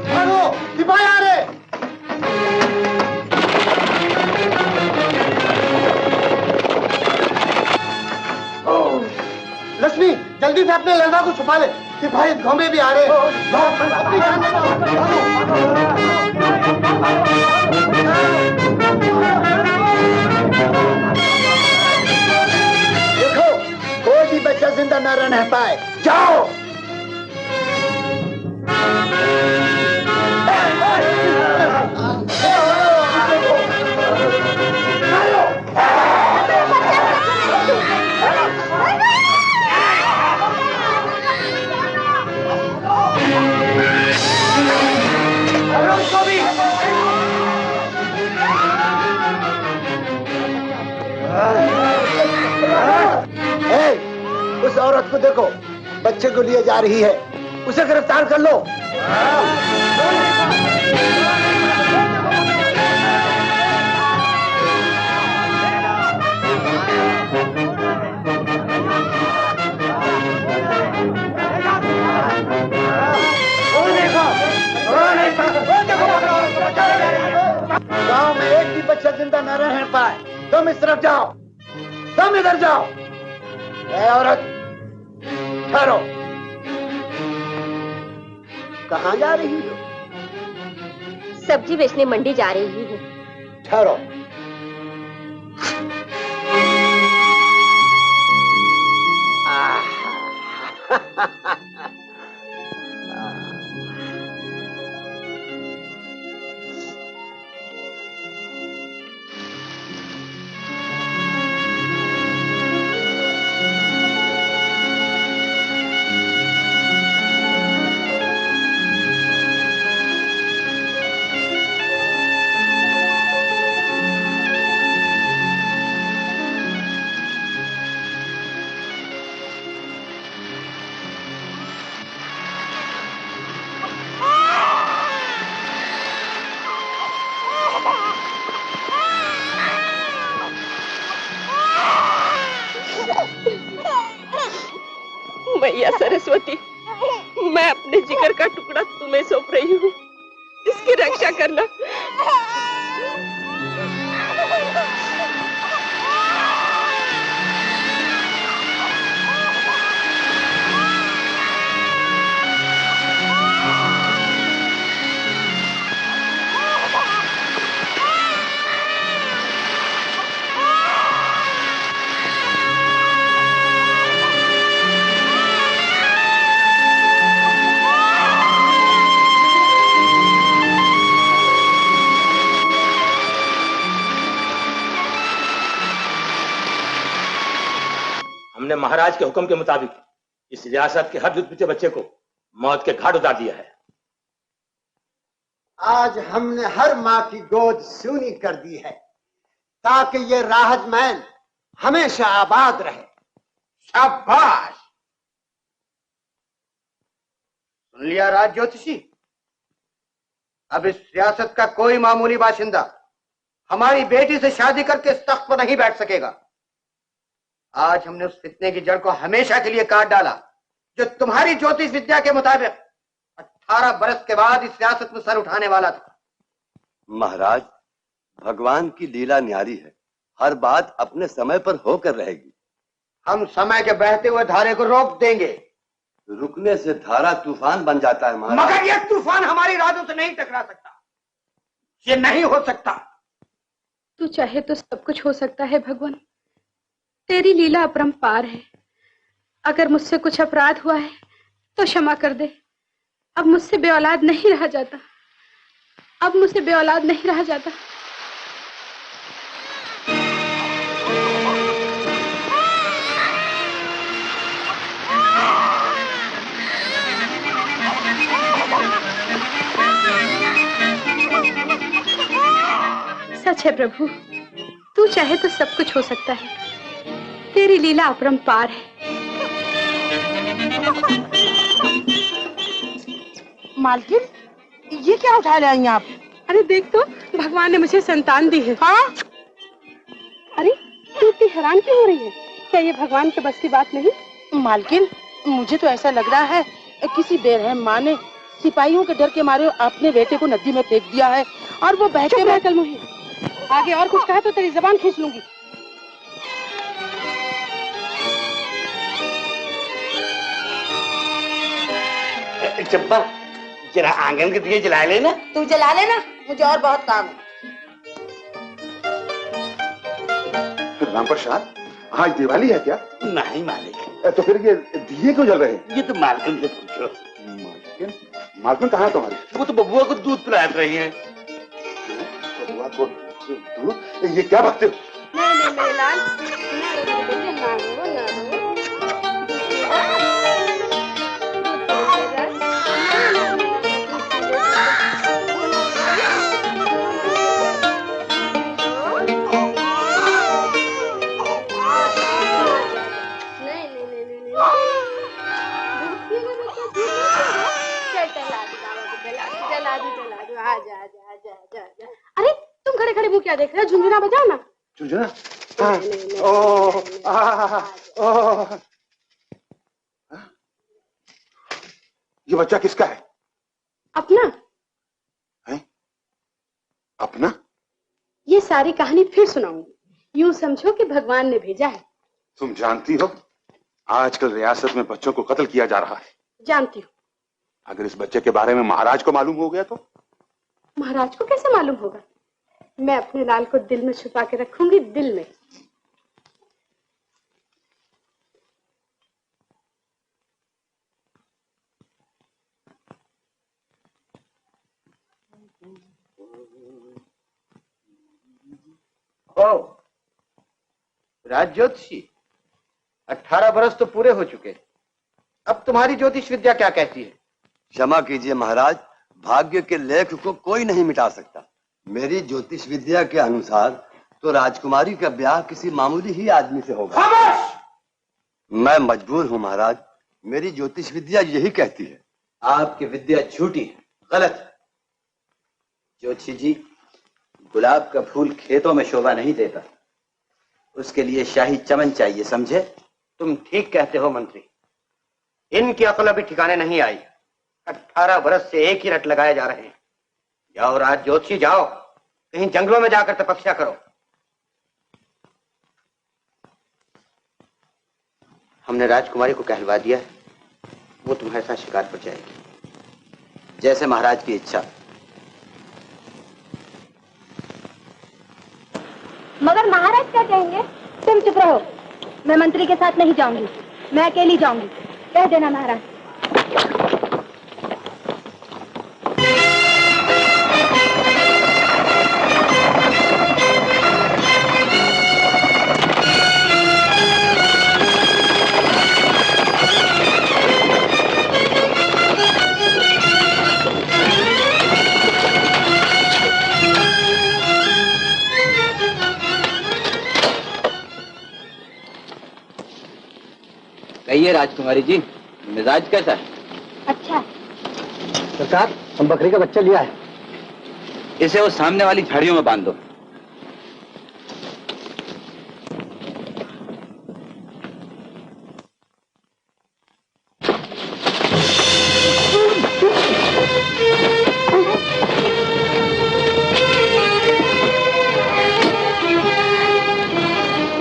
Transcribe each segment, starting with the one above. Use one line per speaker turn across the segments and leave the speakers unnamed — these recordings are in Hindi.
भागो, सिपाही आ रहे। लक्ष्मी, जल्दी से अपने लड़का को छुपा ले, सिपाही गांव में भी आ रहे हैं। अपनी जान बचाओ। देखो, कोई भी बच्चा जिंदा न रह पाए। जाओ। उस औरत को देखो, बच्चे को लिए जा रही है, उसे गिरफ्तार कर लो। गांव में एक भी बच्चा जिंदा न रह पाए। तुम इस तरफ जाओ, तुम इधर जाओ। ए औरत, ठहरो। कहाँ जा रही हो?
सब्जी बेचने मंडी जा रही हूँ।
ठहरो।
मैया सरस्वती, मैं अपने जिगर का टुकड़ा तुम्हें सौंप रही हूँ, इसकी रक्षा करना।
हमने महाराज के हुक्म के मुताबिक इस रियासत के हर दूध बच्चे को मौत के घाट उतार दिया है।
आज हमने हर माँ की गोद सूनी कर दी है, ताकि ये राहत-मैन हमेशा आबाद रहे।
शाबाश। सुन लिया राज ज्योतिषी, अब इस रियासत का कोई मामूली बाशिंदा हमारी बेटी से शादी करके इस तख्त पर नहीं बैठ सकेगा। आज हमने उस फितने की जड़ को हमेशा के लिए काट डाला, जो तुम्हारी ज्योतिष विद्या के मुताबिक 18 बरस के बाद इस रियासत में सर उठाने वाला था।
महाराज, भगवान की लीला न्यारी है, हर बात अपने समय पर होकर रहेगी।
हम समय के बहते हुए धारे को रोक देंगे।
रुकने से धारा तूफान बन जाता है महाराज।
मगर यह तूफान हमारी इरादों से नहीं टकरा सकता, ये नहीं हो सकता।
तू चाहे तो सब कुछ हो सकता है भगवान, तेरी लीला अपरंपार है। अगर मुझसे कुछ अपराध हुआ है तो क्षमा कर दे। अब मुझसे बेऔलाद नहीं रहा जाता, अब मुझसे बेऔलाद नहीं रहा जाता। सच है प्रभु, तू चाहे तो सब कुछ हो सकता है, तेरी लीला अपरंपार है।
मालकिन, ये क्या उठा ले आई आप?
अरे देख तो, भगवान ने मुझे संतान दी है।
हाँ?
अरे तू इतनी हैरान क्यों हो रही है? क्या ये भगवान के बस की बात नहीं?
मालकिन,
मुझे तो ऐसा लग रहा है किसी बेरहम माँ ने सिपाहियों के डर के मारे अपने बेटे को नदी में फेंक दिया है और वो बहते बहते मुही। आगे और कुछ कहा तो तेरी जबान खींच लूंगी।
चंपा, जरा आंगन के दिए जला लेना।
तू जला लेना, मुझे और बहुत काम है।
राम प्रसाद, आज दिवाली है क्या?
नहीं मालिक।
तो फिर ये दिए क्यों जल रहे हैं?
ये तो मालकिन से पूछो।
मालकिन? मालकिन कहाँ है तुम्हारी?
वो तो बबुआ को दूध पिला रही है।
बबुआ को दूध? ये क्या बात है?
नहीं मेरे लाल, ना रो। अरे तुम खड़े खड़े मुंह क्या देख रहे हो? झुंझुना बजाओ ना।
झुंझुना? ये बच्चा किसका है?
अपना।
है? अपना?
ये सारी कहानी फिर सुनाऊंगी। यूं समझो कि भगवान ने भेजा है।
तुम जानती हो आजकल रियासत में बच्चों को कत्ल किया जा रहा है।
जानती हूँ।
अगर इस बच्चे के बारे में महाराज को मालूम हो गया तो?
महाराज को कैसे मालूम होगा? मैं अपने लाल को दिल में छुपा के रखूंगी, दिल में।
ओ, राज ज्योतिषी, 18 बरस तो पूरे हो चुके। अब तुम्हारी ज्योतिष विद्या क्या कहती है?
क्षमा कीजिए महाराज, भाग्य के लेख को कोई नहीं मिटा सकता। मेरी ज्योतिष विद्या के अनुसार तो राजकुमारी का ब्याह किसी मामूली ही आदमी से होगा। मैं मजबूर हूं महाराज, मेरी ज्योतिष विद्या यही कहती है।
आपकी विद्या झूठी है, गलत। ज्योतिषी जी, गुलाब का फूल खेतों में शोभा नहीं देता, उसके लिए शाही चमन चाहिए, समझे?
तुम ठीक कहते हो मंत्री, इनकी अकल अभी ठिकाने नहीं आई। 18 बरस से एक ही रट लगाए जा रहे हैं। जाओ राज ज्योतिषी, जाओ कहीं जंगलों में जाकर तपस्या करो। हमने राजकुमारी को कहलवा दिया है, वो तुम्हारे साथ शिकार पर जाएगी।
जैसे महाराज की इच्छा।
मगर महाराज क्या कहेंगे? तुम चुप रहो, मैं मंत्री के साथ नहीं जाऊंगी, मैं अकेली जाऊंगी। कह देना महाराज।
कहिए राजकुमारी जी, मिजाज कैसा है?
अच्छा।
सरकार, हम बकरी का बच्चा लिया है।
इसे वो सामने वाली झाड़ियों में बांध दो।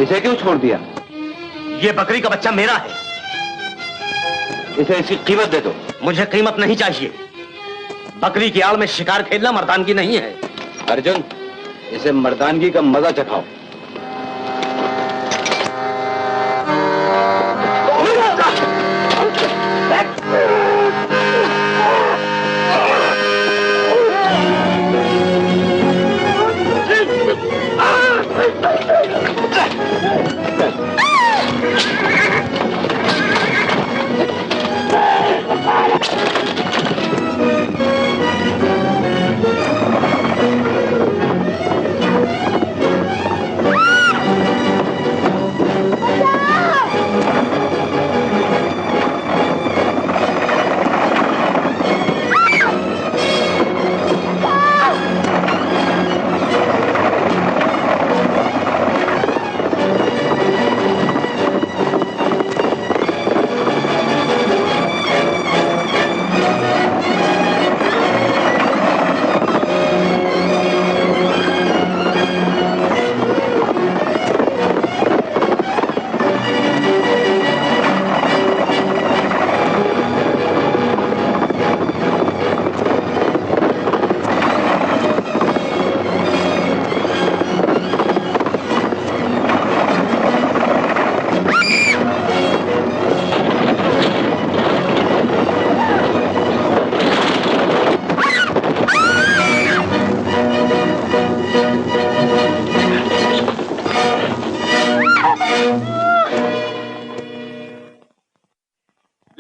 इसे क्यों छोड़ दिया?
ये बकरी का बच्चा मेरा है।
इसे इसकी कीमत दे दो।
मुझे कीमत नहीं चाहिए। बकरी की आड़ में शिकार खेलना मर्दानगी नहीं है।
अर्जुन, इसे मर्दानगी का मजा चखाओ।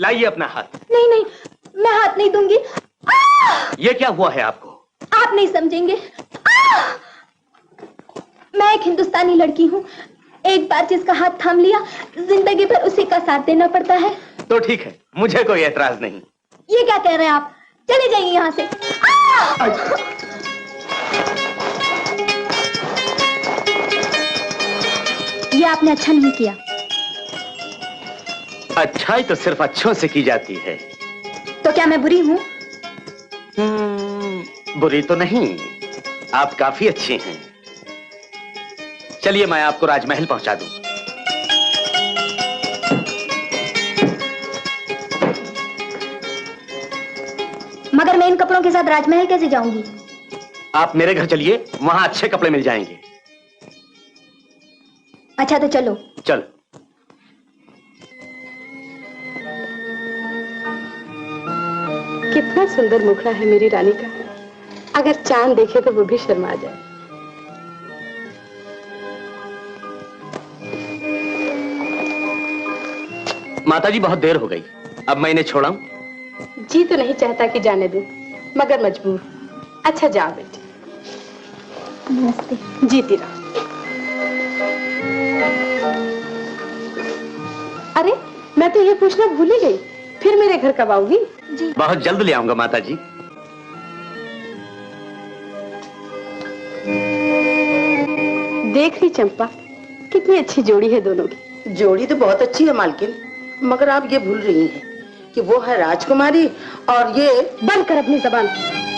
लाइए अपना हाथ।
नहीं नहीं, मैं हाथ नहीं दूंगी।
ये क्या हुआ है आपको?
आप नहीं समझेंगे। मैं एक हिंदुस्तानी लड़की हूँ। एक बार जिसका हाथ थाम लिया, जिंदगी भर उसी का साथ देना पड़ता है।
तो ठीक है, मुझे कोई एतराज नहीं।
ये क्या कह रहे हैं आप? चले जाइए यहाँ से। ये आपने अच्छा नहीं किया।
अच्छाई तो सिर्फ अच्छों से की जाती है।
तो क्या मैं बुरी हूँ?
बुरी तो नहीं, आप काफी अच्छी हैं। चलिए मैं आपको राजमहल पहुंचा दूं।
मगर मैं इन कपड़ों के साथ राजमहल कैसे जाऊंगी?
आप मेरे घर चलिए, वहां अच्छे कपड़े मिल जाएंगे।
अच्छा तो चलो।
चलो।
कितना सुंदर मुखड़ा है मेरी रानी का। अगर चांद देखे तो वो भी शर्मा जाए।
माताजी बहुत देर हो गई, अब मैं इन्हें छोड़ाऊं?
जी तो नहीं चाहता कि जाने दूं, मगर मजबूर। अच्छा जाओ बेटी।
नमस्ते।
जीती रहो। अरे मैं तो ये पूछना भूल ही गई, फिर मेरे घर कब आओगी?
जी
बहुत जल्द ले आऊंगा माताजी।
देख रही चंपा, कितनी अच्छी जोड़ी है दोनों की।
जोड़ी तो बहुत अच्छी है मालकिन, मगर आप ये भूल रही हैं कि वो है राजकुमारी और ये।
बंद कर अपनी जबान,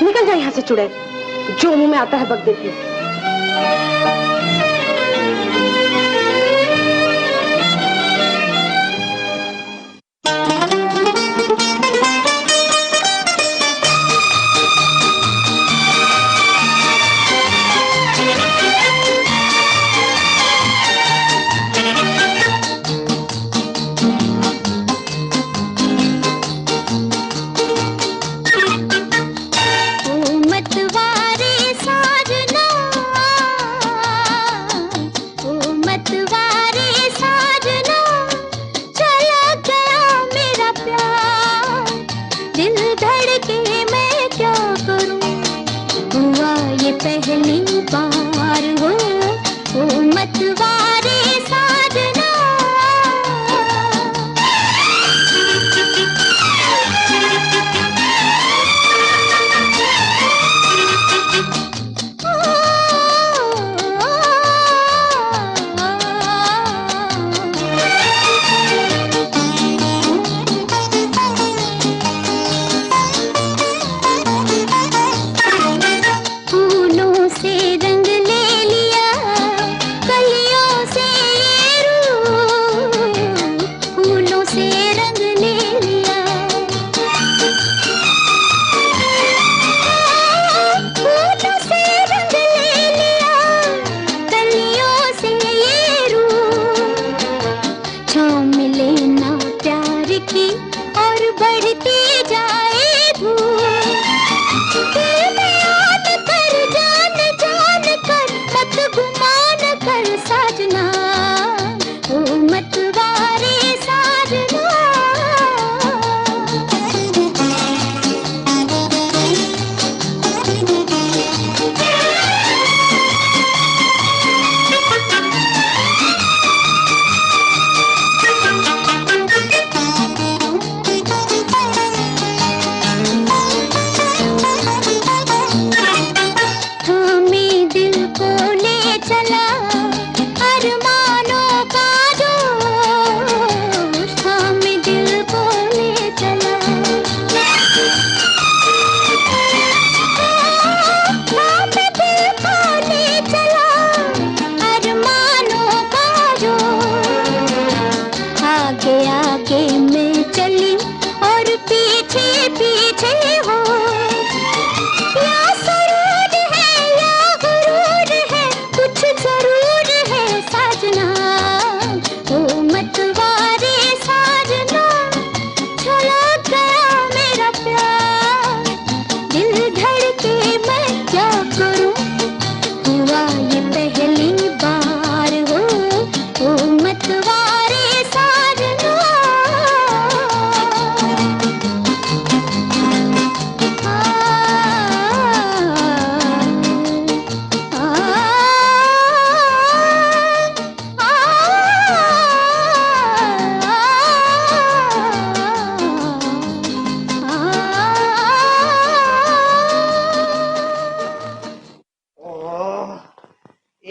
निकल जा यहाँ से चुड़ैल। जो मुंह में आता है बक देती है।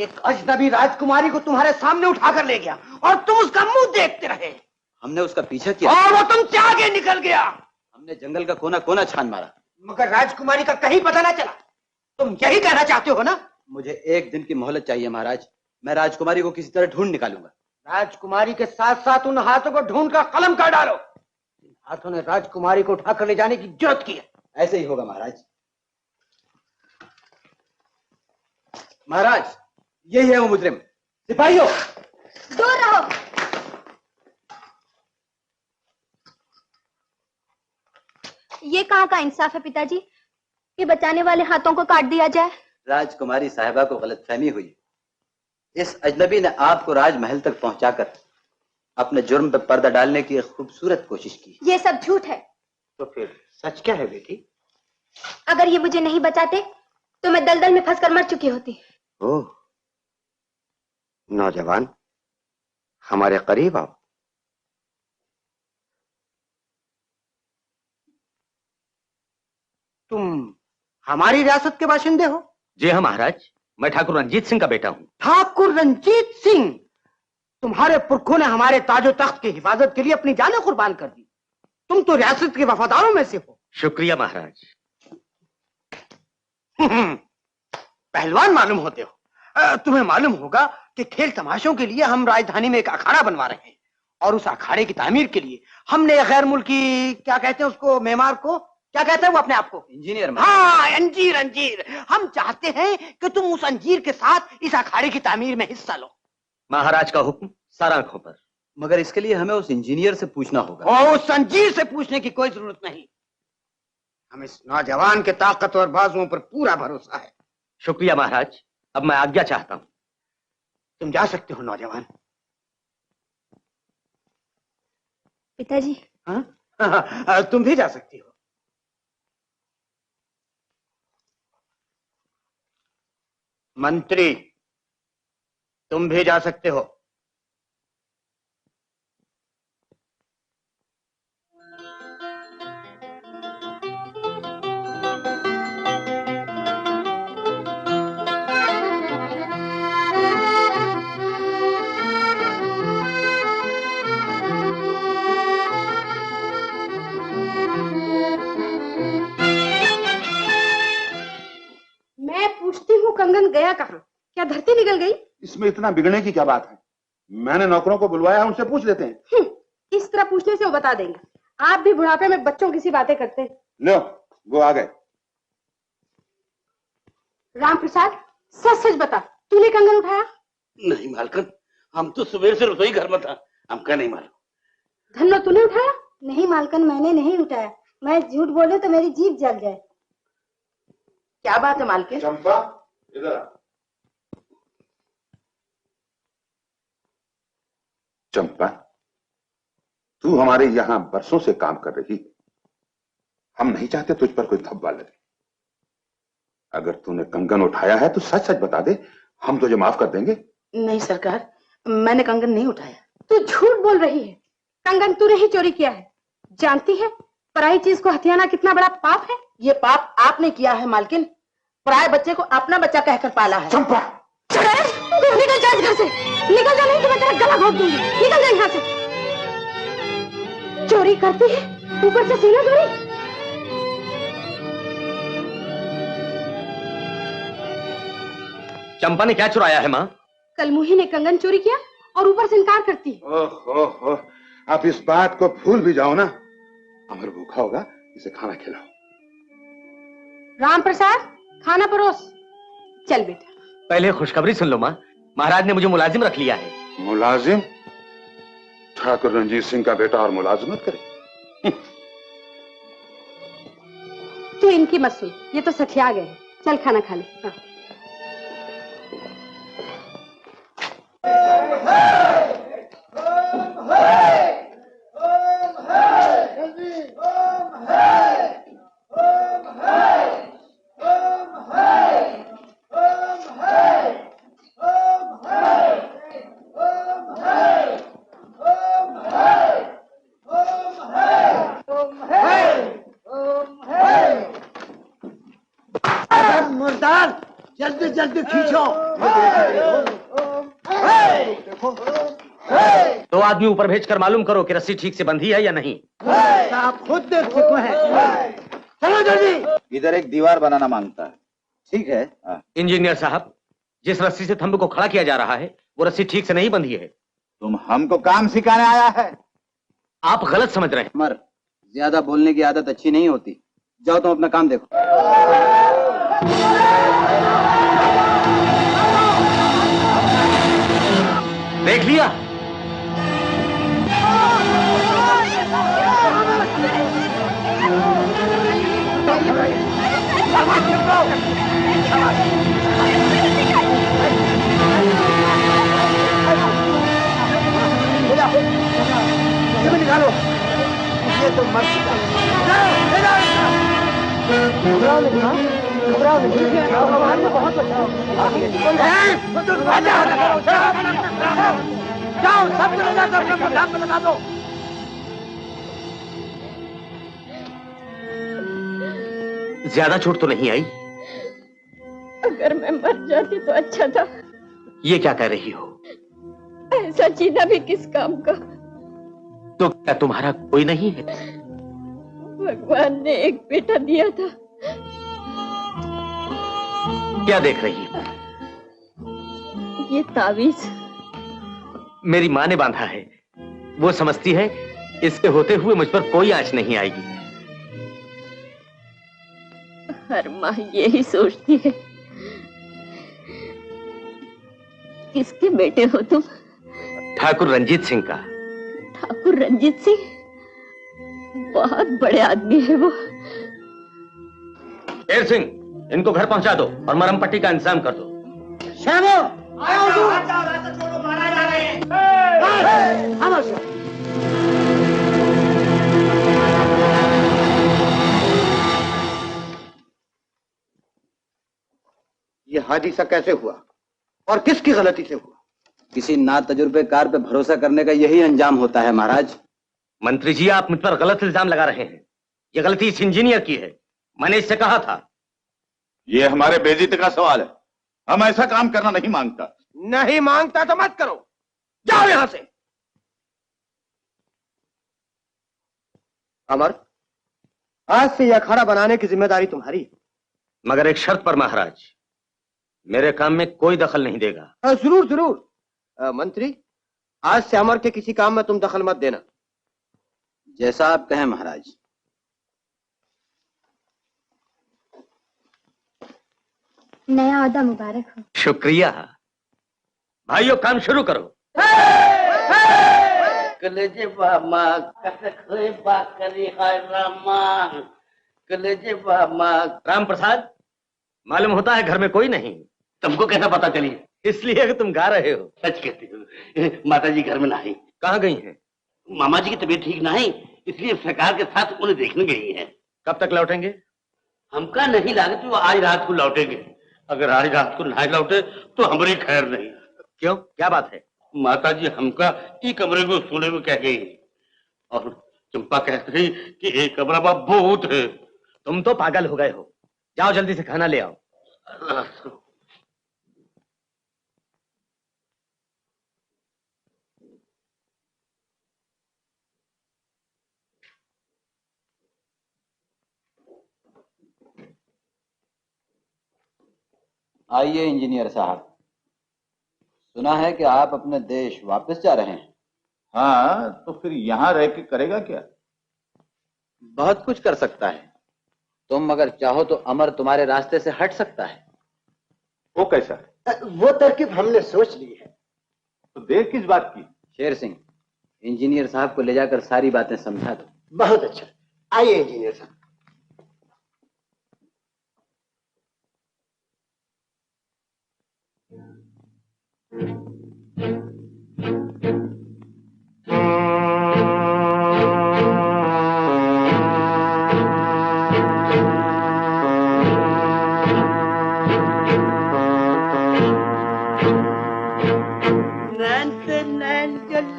एक अजनबी राजकुमारी को तुम्हारे सामने उठाकर ले गया और तुम उसका मुंह देखते रहे।
हमने उसका पीछा किया
और वो तुमसे आगे निकल गया।
हमने जंगल का कोना कोना छान मारा,
मगर राजकुमारी का कहीं पता ना चला। तुम यही कहना चाहते हो ना?
मुझे 1 दिन की मोहलत चाहिए महाराज। मैं राजकुमारी को किसी तरह ढूंढ निकालूंगा।
राजकुमारी के साथ साथ उन हाथों को ढूंढ कर कलम कर डालो। इन हाथों ने राजकुमारी को उठाकर ले जाने की जुर्रत की है।
ऐसे ही होगा महाराज। महाराज, यही है वो मुजरिम। सिपाहियों,
दूर रहो। ये कहाँ का इंसाफ है पिताजी कि बचाने वाले हाथों को काट दिया जाए?
राजकुमारी साहिबा को गलतफहमी हुई। इस अजनबी ने आपको राजमहल तक पहुंचाकर अपने जुर्म पर पर्दा डालने की एक खूबसूरत कोशिश की।
ये सब झूठ है।
तो फिर सच क्या है बेटी?
अगर ये मुझे नहीं बचाते तो मैं दलदल में फंसकर मर चुकी होती।
ओह, नौजवान, हमारे करीब आओ। तुम हमारी रियासत के बाशिंदे हो?
जी हाँ महाराज, मैं ठाकुर रंजीत सिंह का बेटा हूँ।
ठाकुर रंजीत सिंह? तुम्हारे पुरखों ने हमारे ताजो तख्त की हिफाजत के लिए अपनी जानें कुर्बान कर दी। तुम तो रियासत के वफादारों में से हो।
शुक्रिया महाराज।
पहलवान मालूम होते हो। तुम्हें मालूम होगा कि खेल तमाशों के लिए हम राजधानी में एक अखाड़ा बनवा रहे हैं और उस अखाड़े की तामीर के लिए हमने गैर मुल्की, क्या कहते हैं उसको, मेमार को, क्या कहते हैं वो अपने आप को?
इंजीनियर।
हाँ, अंजीर। अंजीर। हम चाहते हैं कि तुम उस अंजीर के साथ इस अखाड़े की तामीर में हिस्सा लो।
महाराज का हुक्म सर आंखों पर।
मगर इसके लिए हमें उस इंजीनियर से पूछना होगा।
और उस अंजीर से पूछने की कोई जरूरत नहीं। हम इस नौजवान के ताकतवर बाजुओं पर पूरा भरोसा है।
शुक्रिया महाराज, अब मैं आज्ञा चाहता हूँ।
तुम जा सकते हो नौजवान।
पिताजी।
हाँ, तुम भी जा सकती हो। मंत्री, तुम भी जा सकते हो।
मैं पूछती हूँ, कंगन गया कहाँ? क्या धरती निकल गई?
इसमें इतना बिगड़ने की क्या बात है? मैंने नौकरों को बुलवाया, उनसे पूछ लेते हैं।
इस तरह पूछने से वो बता देंगे। आप भी बुढ़ापे में बच्चों की सी बातें करते हैं।
लो, वो आ गए।
राम प्रसाद, सच सच बता, तूने कंगन उठाया?
नहीं मालकन, हम तो सुबह से रसोई घर में था, हमका नहीं मालूम।
धन्नो, तूने उठाया?
नहीं मालकन, मैंने नहीं उठाया। मैं झूठ बोलूं तो मेरी जीभ जल जाए।
क्या बात है मालकिन?
चंपा, इधर आ। चंपा, तू हमारे यहां बरसों से काम कर रही। हम नहीं चाहते तुझ पर कोई धब्बा लगे। अगर तूने कंगन उठाया है तो सच सच बता दे, हम तुझे माफ कर देंगे।
नहीं सरकार, मैंने कंगन नहीं उठाया।
तू झूठ बोल रही है। कंगन तूने ही चोरी किया है। जानती है पराई चीज को हथियाना कितना बड़ा पाप है?
ये पाप आपने किया है मालकिन। पराये बच्चे को अपना बच्चा कहकर पाला है।
चंपा,
निकल जा इस घर से, निकल जा, नहीं तो मैं तेरा गला घोट दूंगी। निकल जा यहाँ से। चोरी करती है, ऊपर से सीना चोरी।
चंपा ने क्या चुराया है माँ?
कलमुही ने कंगन चोरी किया और ऊपर से इनकार करती है।
ओहो, आप इस बात को भूल भी जाओ ना। अमर भूखा होगा, इसे खाना खिलाओ।
राम प्रसाद, खाना परोस। चल बेटा।
पहले खुशखबरी सुन लो माँ, महाराज ने मुझे मुलाजिम रख लिया है।
मुलाजिम? ठाकुर रंजीत सिंह का बेटा और मुलाजिमत करे?
तू इनकी मत सुन, ये तो सठिया गए हैं। चल खाना खा ले। हाँ।
मुर्दार,
जल्दी जल्दी खींचो।
दो आदमी ऊपर भेजकर मालूम करो कि रस्सी ठीक से बंधी है या नहीं।
आप खुद देख चुके हैं। चलो जल्दी।
इधर एक दीवार बनाना मांगता है। ठीक है।
इंजीनियर साहब, जिस रस्सी से थंब को खड़ा किया जा रहा है वो रस्सी ठीक से नहीं बंधी है।
तुम हमको काम सिखाने आया है?
आप गलत समझ रहे हैं।
मर, ज्यादा बोलने की आदत अच्छी नहीं होती। जाओ तुम अपना काम देखो।
देख लिया?
निकालो, ये तो मर चुका। घबराओ नहीं, बहुत बचाओ। जाओ, सब चले जाकर अपने काम पे लगा दो।
ज्यादा चोट तो नहीं आई?
अगर मैं मर जाती तो अच्छा था।
ये क्या कह रही हो?
ऐसा जीना भी किस काम का?
तो क्या तुम्हारा कोई नहीं है?
भगवान ने एक बेटा दिया था।
क्या देख रही हो?
ये तावीज
मेरी माँ ने बांधा है। वो समझती है इसके होते हुए मुझ पर कोई आंच नहीं आएगी।
हर माँ यही सोचती है। किसके बेटे हो तुम?
ठाकुर रंजीत सिंह का।
ठाकुर रंजीत सिंह? बहुत बड़े आदमी है वो।
शेर सिंह, इनको घर पहुंचा दो और मरहम पट्टी का इंतजाम कर दो।
श्यामो, आओ तू।
ये हादसा कैसे हुआ और किसकी गलती से हुआ?
किसी ना तजुर्बेकार पे भरोसा करने का यही अंजाम होता है महाराज।
मंत्री जी, आप मुझ पर गलत इल्जाम लगा रहे हैं। ये गलती इस इंजीनियर की है। मैंने इससे कहा था।
ये हमारे बेइज्जती का सवाल है। हम ऐसा काम करना नहीं मांगता।
नहीं मांगता तो मत करो, जाओ यहां से। अमर, आज से यह अखाड़ा बनाने की जिम्मेदारी तुम्हारी।
मगर एक शर्त पर महाराज, मेरे काम में कोई दखल नहीं देगा।
जरूर जरूर। मंत्री, आज से अमर के किसी काम में तुम दखल मत देना।
जैसा आप कहें महाराज।
नया ओहदा मुबारक हो।
शुक्रिया। भाइयों, काम शुरू करो।
कलेजे बामा कसखोए बाकरी हाय रामा। कलेजे बामा।
राम प्रसाद, मालूम होता है घर में कोई नहीं।
तुमको कैसा पता चली?
इसलिए कि तुम गा रहे हो।
सच कहती हो। माता जी घर में नहीं।
कहाँ गई हैं?
मामा जी की तबीयत ठीक नहीं, इसलिए सरकार के साथ उन्हें देखने गई हैं।
कब तक लौटेंगे?
हमका नहीं लागत वो आज रात को लौटेंगे। अगर आज रात को नहीं लौटे तो हमारी खैर नहीं।
क्यों, क्या बात है?
माता जी हमका ई कमरे को सोने में कह गई और चंपा कहती रही कि एक कमरा में भूत है।
तुम तो पागल हो गए हो। जाओ जल्दी से खाना ले आओ।
आइए इंजीनियर साहब, सुना है कि आप अपने देश वापस जा रहे हैं।
हाँ, तो फिर यहाँ रह के करेगा क्या?
बहुत कुछ कर सकता है। तुम अगर चाहो तो अमर तुम्हारे रास्ते से हट सकता है।
वो कैसा?
वो तरकीब हमने सोच ली है।
तो देर किस बात की?
शेर सिंह, इंजीनियर साहब को ले जाकर सारी बातें समझा दो।
बहुत अच्छा। आइए इंजीनियर साहब।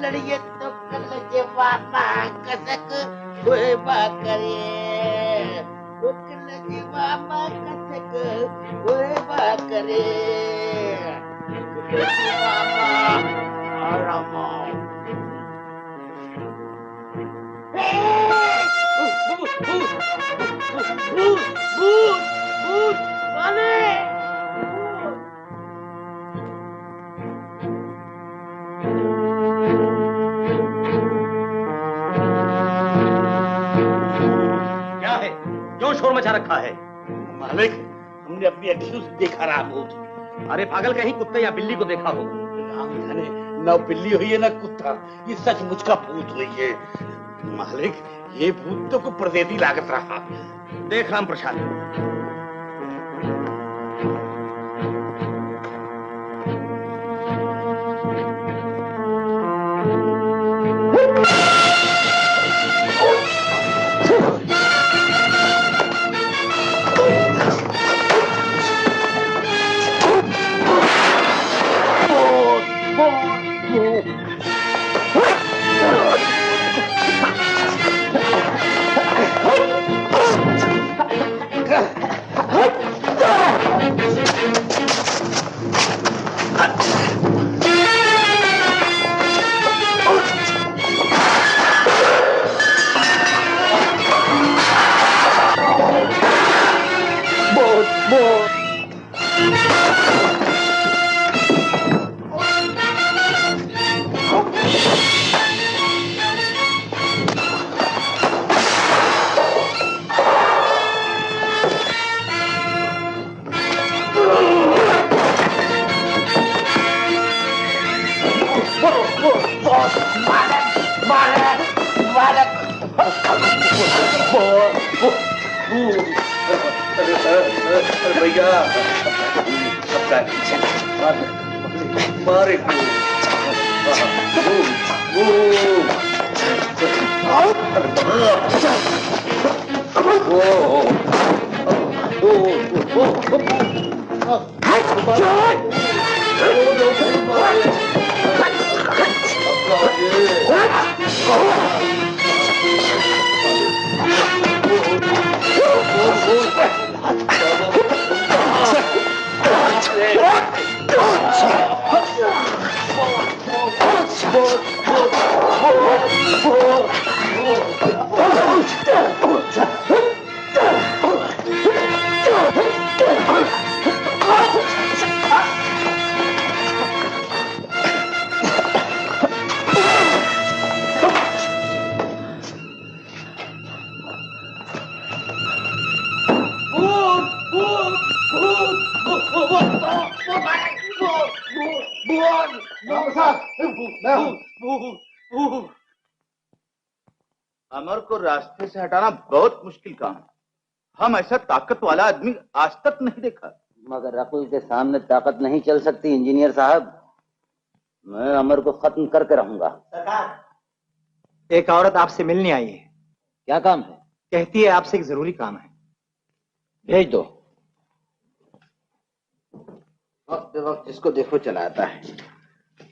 लड़िए तो कल जे बाबा कसक हुए बाकरे
लगे मामा कथक ओरे बाकरे मामा आरामा भूत वाले
क्या है? क्यों शोर मचा रखा है?
मालिक, हमने अपनी अखियों से देखा रहा भूत।
अरे पागल, कहीं कुत्ते या बिल्ली को देखा हो?
राम जाने, न बिल्ली हुई है न कुत्ता, ये सचमुच का भूत हुई है। मालिक, ये भूत तो को परदेसी लागत रहा।
देख राम प्रसाद,
भैया मारे
अमर को रास्ते से हटाना बहुत मुश्किल काम है। हम ऐसा ताकत वाला आदमी आज तक नहीं देखा।
मगर अकुल के सामने ताकत नहीं चल सकती इंजीनियर साहब। मैं अमर को खत्म करके रहूंगा।
एक औरत आपसे मिलने आई है।
क्या काम है?
कहती है आपसे एक जरूरी काम है।
भेज दो।
वक्त वक्त जिसको देखो चलाता है।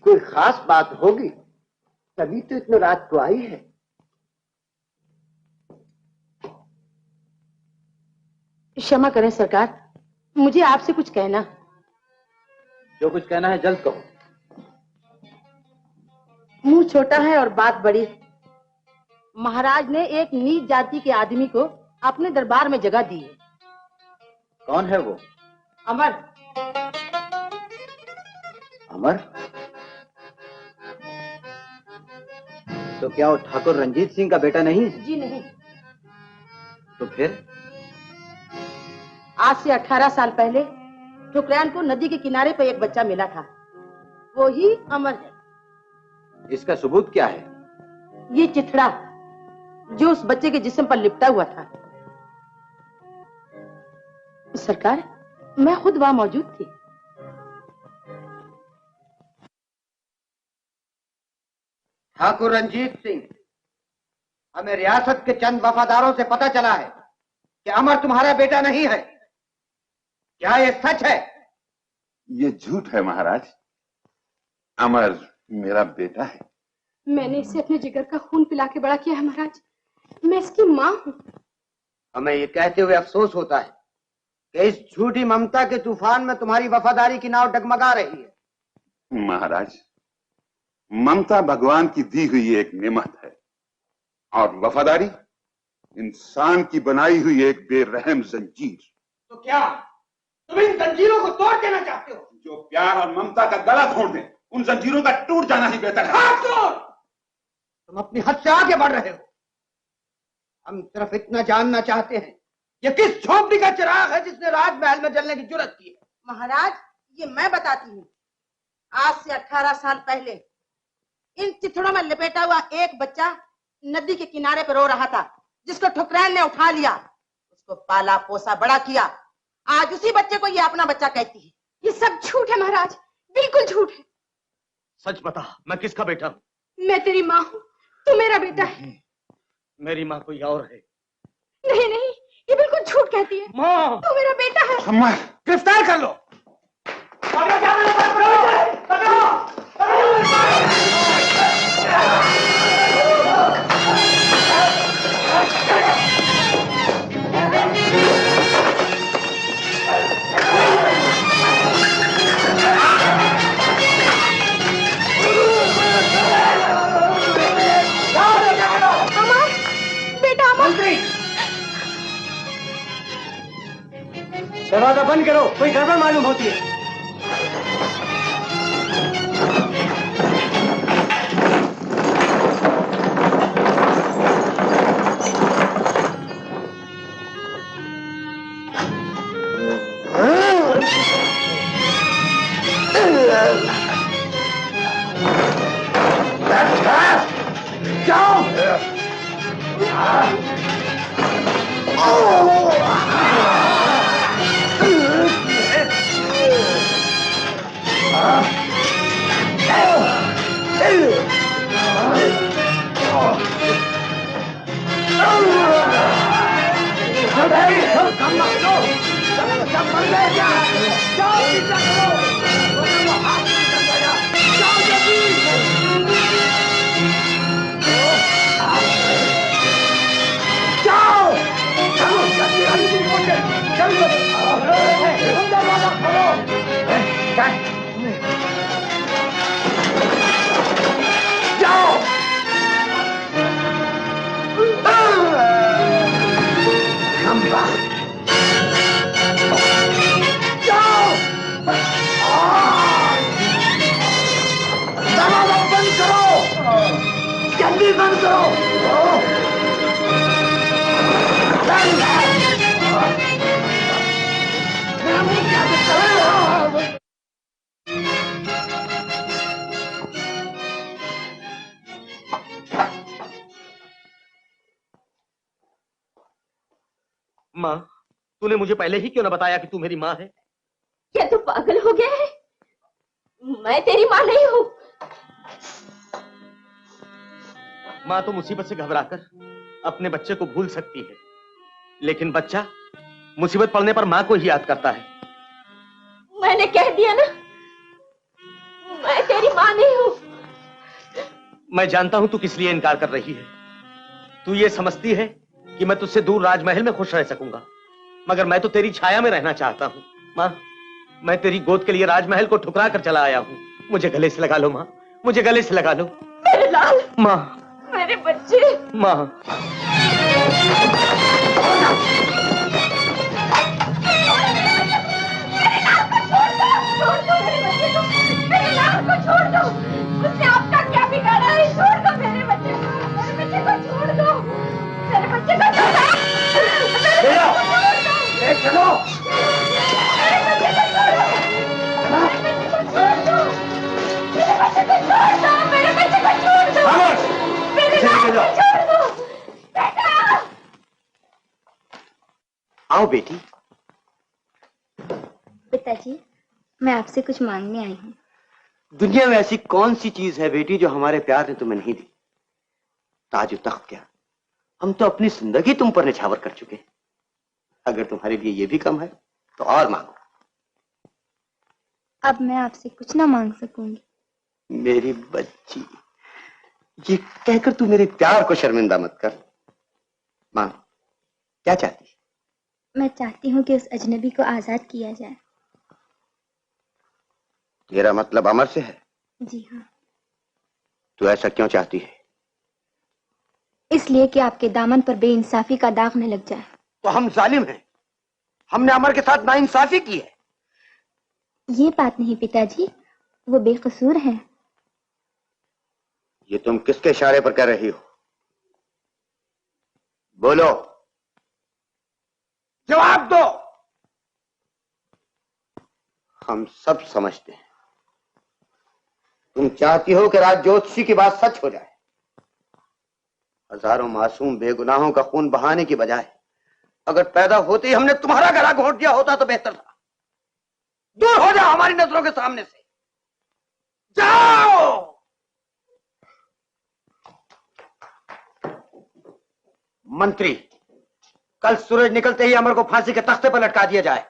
कोई खास बात होगी तभी तो इतनी रात को आई है।
क्षमा करें सरकार, मुझे आपसे कुछ कहना।
जो कुछ कहना है जल्द कहो।
मुंह छोटा है और बात बड़ी। महाराज ने एक नीच जाति के आदमी को अपने दरबार में जगह दी है।
कौन है वो?
अमर।
अमर? तो क्या वो ठाकुर रंजीत सिंह का बेटा नहीं है?
जी नहीं।
तो फिर?
आज से 18 साल पहले ठुकरान को नदी के किनारे पर एक बच्चा मिला था। वो ही अमर है।
इसका सबूत क्या है?
ये चिथड़ा जो उस बच्चे के जिस्म पर लिपटा हुआ था। सरकार, मैं खुद वहां मौजूद थी।
ठाकुर रंजीत सिंह, हमें रियासत के चंद वफादारों से पता चला है कि अमर तुम्हारा बेटा नहीं है। क्या ये सच है?
ये झूठ है महाराज। अमर मेरा बेटा है।
मैंने इसे अपने जिगर का खून पिला के बड़ा किया है महाराज। मैं इसकी माँ हूँ।
हमें ये कहते हुए अफसोस होता है कि इस झूठी ममता के तूफान में तुम्हारी वफादारी की नाव डगमगा रही है।
महाराज, ममता भगवान की दी हुई एक नेमत है और वफादारी इंसान की बनाई हुई एक बेरहम जंजीर।
तो क्या तुम इन जंजीरों को तोड़ देना चाहते हो?
जो प्यार और ममता का गला तोड़ दे, उन जंजीरों का टूट जाना ही बेहतर है।
हाथ तोड़! तुम अपनी हद से आगे बढ़ रहे हो। हम सिर्फ इतना जानना चाहते हैं, ये किस झोपड़ी का चिराग है जिसने राजमहल में जलने की जुर्रत की है?
महाराज, ये मैं बताती हूँ। आज से 18 साल पहले इन चिथड़ों में लपेटा हुआ एक बच्चा नदी के किनारे पर रो रहा था, जिसको ठुकरान ने उठा लिया, उसको पाला पोसा बड़ा किया। आज उसी बच्चे को ये अपना बच्चा कहती है।
ये सब झूठ है महाराज, बिल्कुल झूठ है।
सच बता, मैं किसका बेटा हूँ?
मैं तेरी माँ हूँ, तू मेरा बेटा है।
मेरी माँ कोई और है।
नहीं नहीं, ये बिल्कुल झूठ कहती है।
माँ,
तू मेरा बेटा है।
अम्मा,
गिरफ्तार कर लो।
दरवाजा बंद करो, कोई गड़बड़ मालूम होती है।
माँ, तूने मुझे पहले ही क्यों न बताया कि तू मेरी माँ है?
क्या तू पागल हो गया है? मैं तेरी माँ नहीं हूँ।
माँ तो मुसीबत से घबराकर अपने बच्चे को भूल सकती है, लेकिन बच्चा मुसीबत पड़ने पर माँ को ही याद करता है।
मैंने कह दिया ना, मैं तेरी माँ नहीं हूँ।
मैं जानता हूँ तू किस लिए इनकार कर रही है। तू ये समझती है कि मैं तुझसे दूर राजमहल में खुश रह सकूंगा, मगर मैं तो तेरी छाया में रहना चाहता हूँ। माँ, मैं तेरी गोद के लिए राजमहल को ठुकरा कर चला आया हूँ। मुझे गले से लगा लो माँ, मुझे गले से लगा लो।
मेरे लाल,
माँ,
मेरे बच्चे।
माँ,
छोड़ दो, उसने आपका क्या बिगाड़ा है? छोड़ दो मेरे बच्चे को, मेरे बच्चे को छोड़ दो, मेरे बच्चे को छोड़ दो,
चलो,
मेरे बच्चे को छोड़ दो, मेरे बच्चे को छोड़ दो, मेरे बच्चे को छोड़ दो, मेरे बच्चे को छोड़ दो, मेरे लाल को छोड़ दो, बेटा।
आओ बेटी।
पिताजी, मैं आपसे कुछ मांगने आई हूँ।
दुनिया में ऐसी कौन सी चीज है बेटी जो हमारे प्यार ने तुम्हें नहीं दी? ताज तख्त क्या, हम तो अपनी जिंदगी तुम पर निछावर कर चुके। अगर तुम्हारे लिए ये भी कम है तो और मांगो।
अब मैं आपसे कुछ ना मांग सकूंगी।
मेरी बच्ची, ये कहकर तू मेरे प्यार को शर्मिंदा मत कर। मांग, क्या चाहती है?
मैं चाहती हूँ कि उस अजनबी को आजाद किया जाए।
तेरा मतलब अमर से है?
जी हाँ।
तू ऐसा क्यों चाहती है?
इसलिए कि आपके दामन पर बेइंसाफी का दाग न लग जाए।
तो हम जालिम हैं। हमने अमर के साथ नाइंसाफी की है।
ये बात नहीं पिताजी, वो बेकसूर है।
ये तुम किसके इशारे पर कह रही हो? बोलो, जवाब दो। हम सब समझते हैं। तुम चाहती हो कि राज ज्योतिषी की बात सच हो जाए। हजारों मासूम बेगुनाहों का खून बहाने की बजाय अगर पैदा होते ही हमने तुम्हारा गला घोंट दिया होता तो बेहतर था। दूर हो जाओ हमारी नजरों के सामने से, जाओ। मंत्री, कल सूरज निकलते ही अमर को फांसी के तख्ते पर लटका दिया जाए।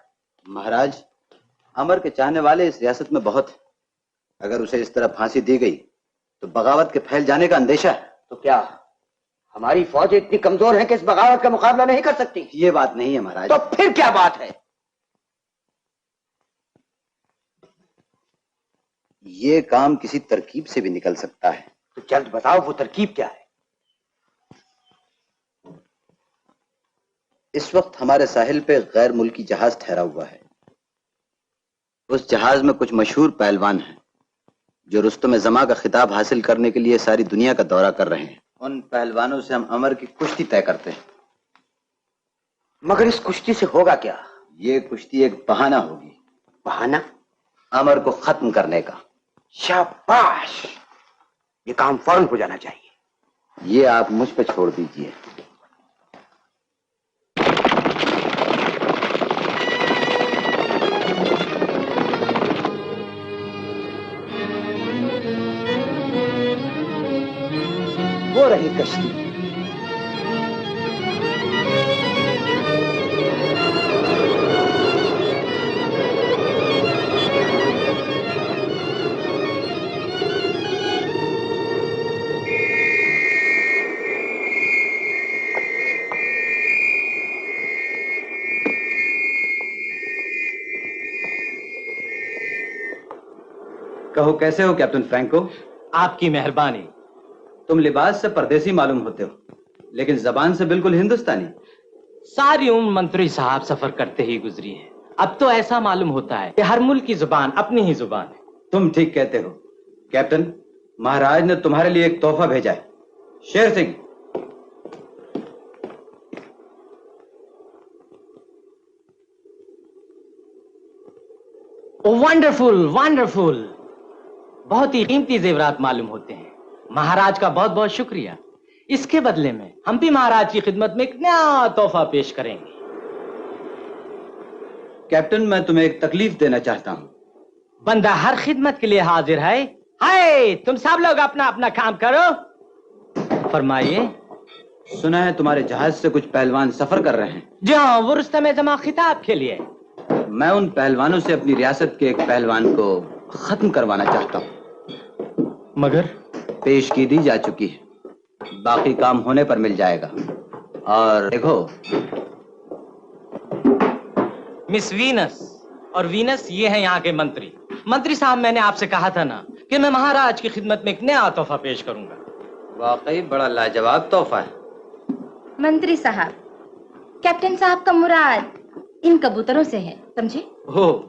महाराज, अमर के चाहने वाले इस रियासत में बहुत हैं। अगर उसे इस तरह फांसी दी गई तो बगावत के फैल जाने का अंदेशा है।
तो क्या हमारी फौज इतनी कमजोर है कि इस बगावत का मुकाबला नहीं कर सकती?
ये बात नहीं है महाराज।
तो फिर क्या बात है?
ये काम किसी तरकीब से भी निकल सकता है।
तो जल्द बताओ वो तरकीब क्या है?
इस वक्त हमारे साहिल पे गैर मुल्की जहाज ठहरा हुआ है। उस जहाज में कुछ मशहूर पहलवान हैं जो रुस्तम जमा का खिताब हासिल करने के लिए सारी दुनिया का दौरा कर रहे हैं। उन पहलवानों से हम अमर की कुश्ती तय करते हैं।
मगर इस कुश्ती से होगा क्या?
ये कुश्ती एक बहाना होगी।
बहाना?
अमर को खत्म करने का।
शाबाश, ये काम फौरन हो जाना चाहिए।
ये आप मुझ पे छोड़ दीजिए।
वो रही कश्ती।
कहो, कैसे हो कैप्टन फ्रैंको?
आपकी मेहरबानी।
तुम लिबास से परदेसी मालूम होते हो, लेकिन जबान से बिल्कुल हिंदुस्तानी।
सारी उम्र मंत्री साहब सफर करते ही गुजरी है। अब तो ऐसा मालूम होता है कि हर मुल्क की जुबान अपनी ही जुबान है।
तुम ठीक कहते हो कैप्टन। महाराज ने तुम्हारे लिए एक तोहफा भेजा है। शेर सिंह।
वंडरफुल वंडरफुल, बहुत ही कीमती जेवरात मालूम होते हैं। महाराज का बहुत बहुत शुक्रिया। इसके बदले में हम भी महाराज की खिदमत में एक नया तोहफा पेश करेंगे।
कैप्टन, मैं तुम्हें एक तकलीफ देना चाहता हूं।
बंदा हर खिदमत के लिए हाजिर है। हाय, तुम सब लोग अपना अपना काम करो। फरमाइए।
सुना है तुम्हारे जहाज से कुछ पहलवान सफर कर रहे हैं।
जी हाँ, वो रुस्तम जमा खिताब के लिए।
मैं उन पहलवानों से अपनी रियासत के एक पहलवान को खत्म करवाना चाहता हूं।
मगर
पेशगी जा चुकी है, बाकी काम होने पर मिल जाएगा। और देखो,
मिस वीनस और वीनस ये हैं यहाँ के मंत्री। मंत्री साहब, मैंने आपसे कहा था ना कि मैं महाराज की खिदमत में एक नया तोहफा पेश करूंगा।
वाकई बड़ा लाजवाब तोहफा है।
मंत्री साहब, कैप्टन साहब का मुराद इन कबूतरों से है, समझे?
हो,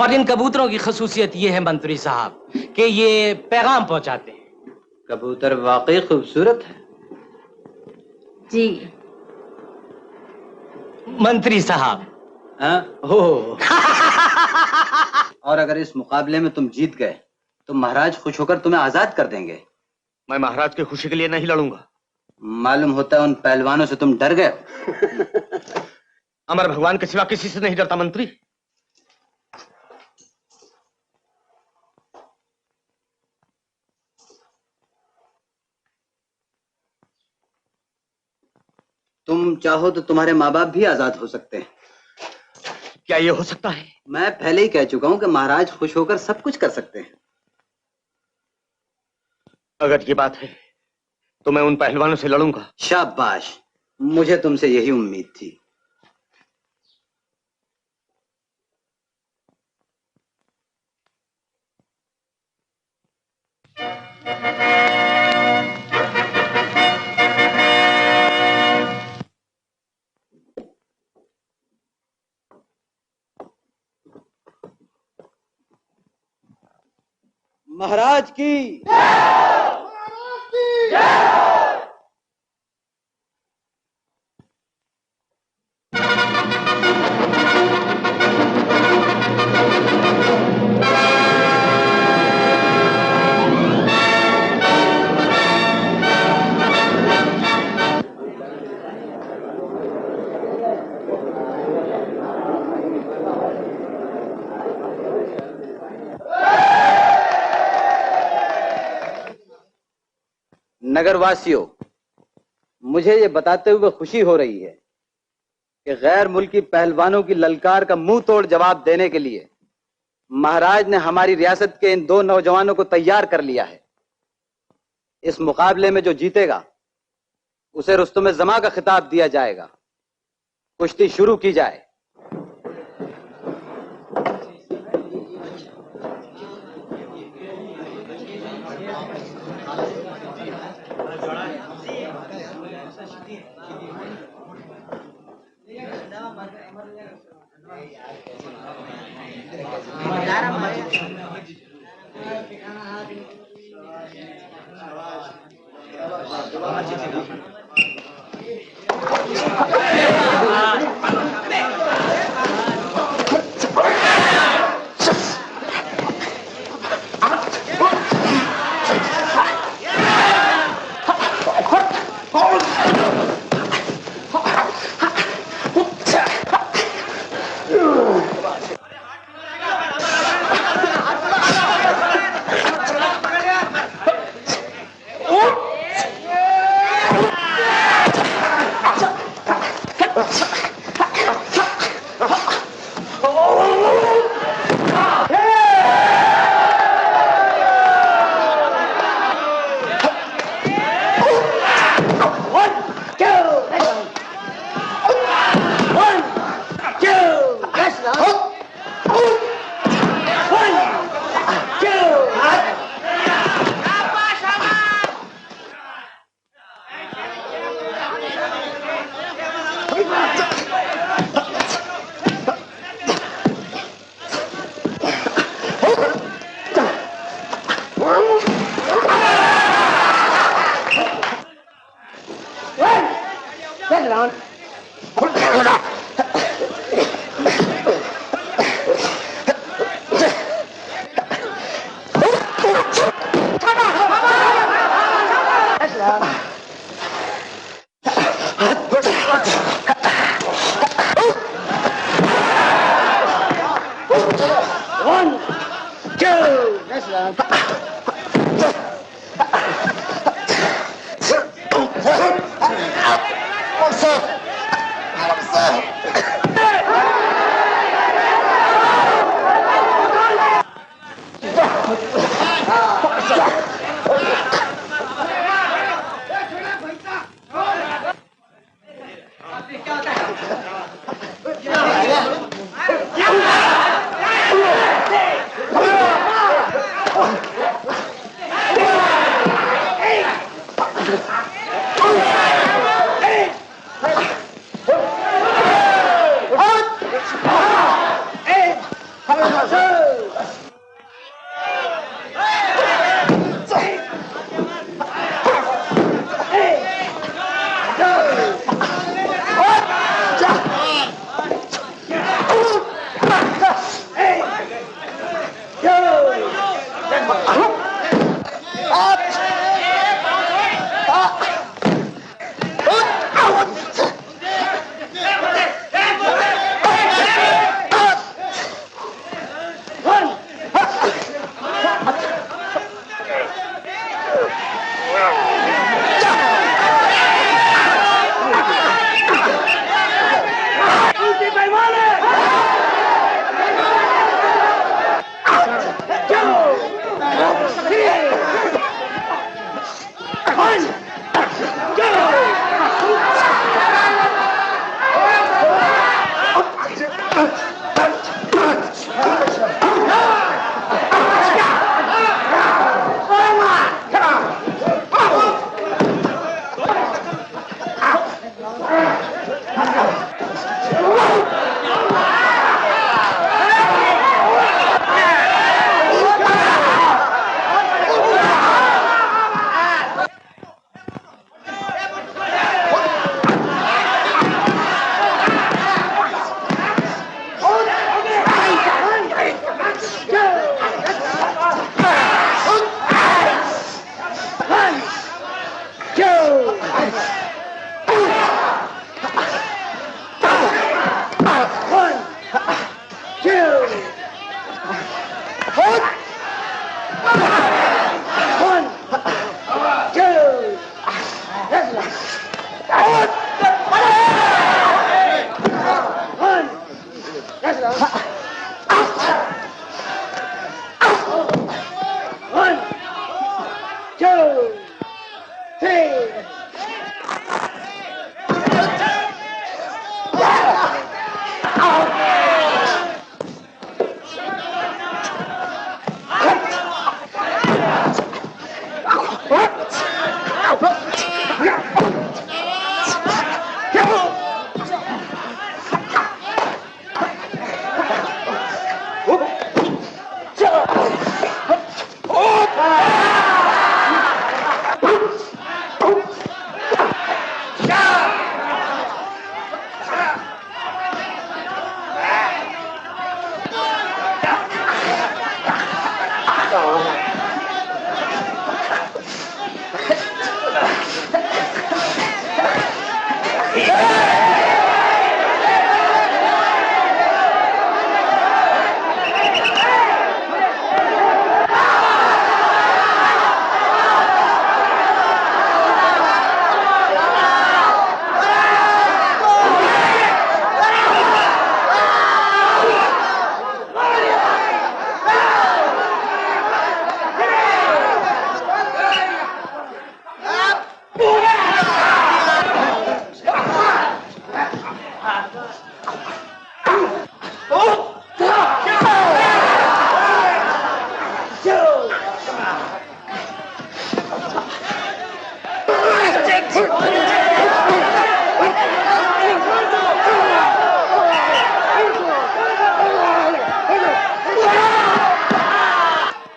और इन कबूतरों की खसूसियत ये है मंत्री साहब कि ये पैगाम पहुंचाते हैं।
कबूतर वाकई खूबसूरत है।
जी
मंत्री साहब।
हो। और अगर इस मुकाबले में तुम जीत गए तो महाराज खुश होकर तुम्हें आजाद कर देंगे।
मैं महाराज की खुशी के लिए नहीं लड़ूंगा।
मालूम होता है उन पहलवानों से तुम डर गए।
अमर भगवान के सिवा किसी से नहीं डरता मंत्री।
तुम चाहो तो तुम्हारे माँ बाप भी आजाद हो सकते हैं।
क्या ये हो सकता है?
मैं पहले ही कह चुका हूं कि महाराज खुश होकर सब कुछ कर सकते हैं।
अगर ये बात है तो मैं उन पहलवानों से लड़ूंगा।
शाबाश, मुझे तुमसे यही उम्मीद थी। महाराज की नगरवासियों, मुझे ये बताते हुए खुशी हो रही है कि गैर मुल्की पहलवानों की ललकार का मुंह तोड़ जवाब देने के लिए महाराज ने हमारी रियासत के इन 2 नौजवानों को तैयार कर लिया है। इस मुकाबले में जो जीतेगा उसे रुस्तुम जमा का खिताब दिया जाएगा। कुश्ती शुरू की जाए।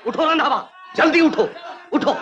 उठो रंधावा, जल्दी उठो, उठो।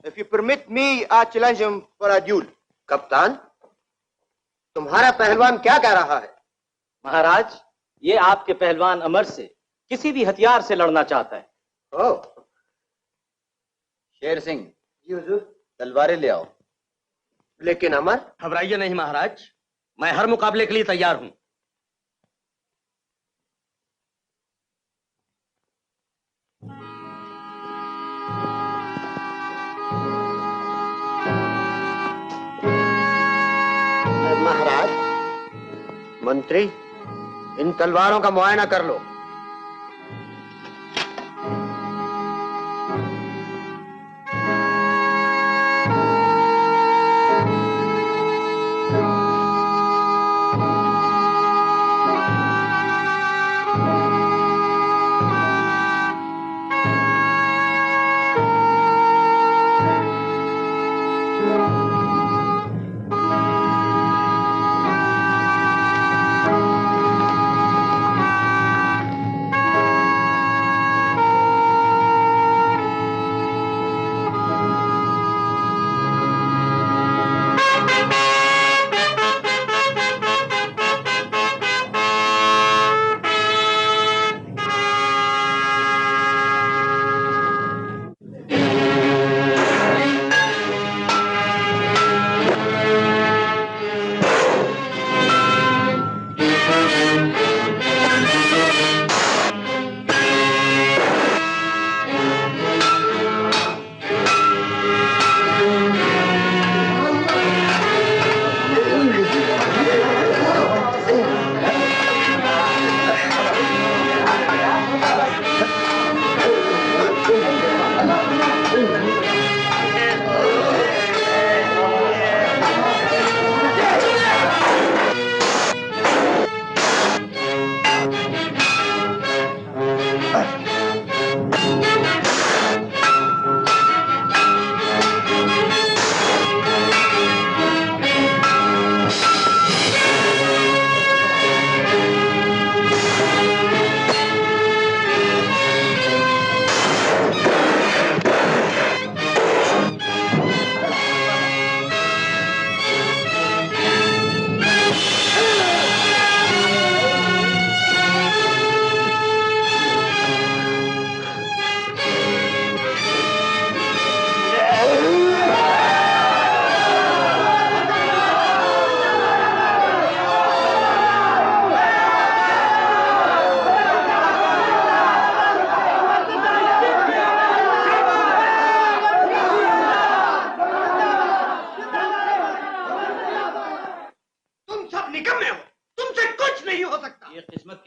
If you permit me, I challenge him for a duel. कप्तान, तुम्हारा पहलवान क्या कह रहा है?
महाराज, ये आपके पहलवान अमर से किसी भी हथियार से लड़ना चाहता है।
ओह,
शेर सिंह जी हुजूर, तलवारें ले आओ।
लेकिन अमर?
घबराइए नहीं महाराज, मैं हर मुकाबले के लिए तैयार हूं।
मंत्री, इन तलवारों का मुआयना कर लो।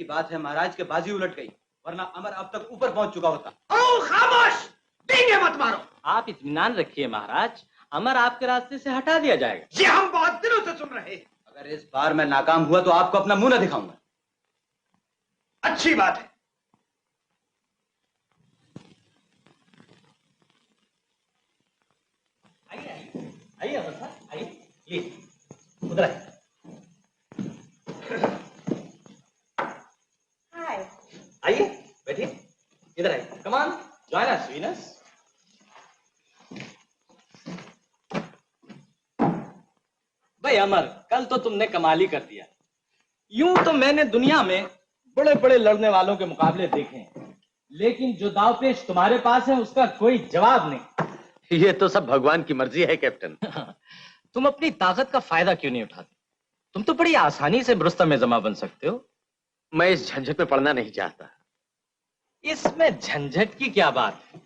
बात है महाराज के बाजी उलट गई, वरना अमर अब तक ऊपर पहुंच चुका होता।
ओ खामोश, डींगे मत मारो।
आप इत्मीनान रखिए महाराज, अमर आपके रास्ते से हटा दिया जाएगा।
ये हम बहुत दिनों से सुन रहे हैं।
अगर इस बार मैं नाकाम हुआ तो आपको अपना मुंह न दिखाऊंगा।
अच्छी बात है।
आइए आइए अमर साहब, आइए प्लीज उधर आइए। आइए बैठिए, इधर आइए। Come on, join us Venus. भाई अमर, कल तो तुमने कमाल ही कर दिया। यूं तो मैंने दुनिया में बड़े बड़े लड़ने वालों के मुकाबले देखे हैं, लेकिन जो दावपेच तुम्हारे पास है उसका कोई जवाब नहीं।
ये तो सब भगवान की मर्जी है कैप्टन।
तुम अपनी ताकत का फायदा क्यों नहीं उठाते? तुम तो बड़ी आसानी से रुस्तम में जमा बन सकते हो।
मैं इस झंझट में पड़ना नहीं चाहता।
इसमें झंझट की क्या बात है?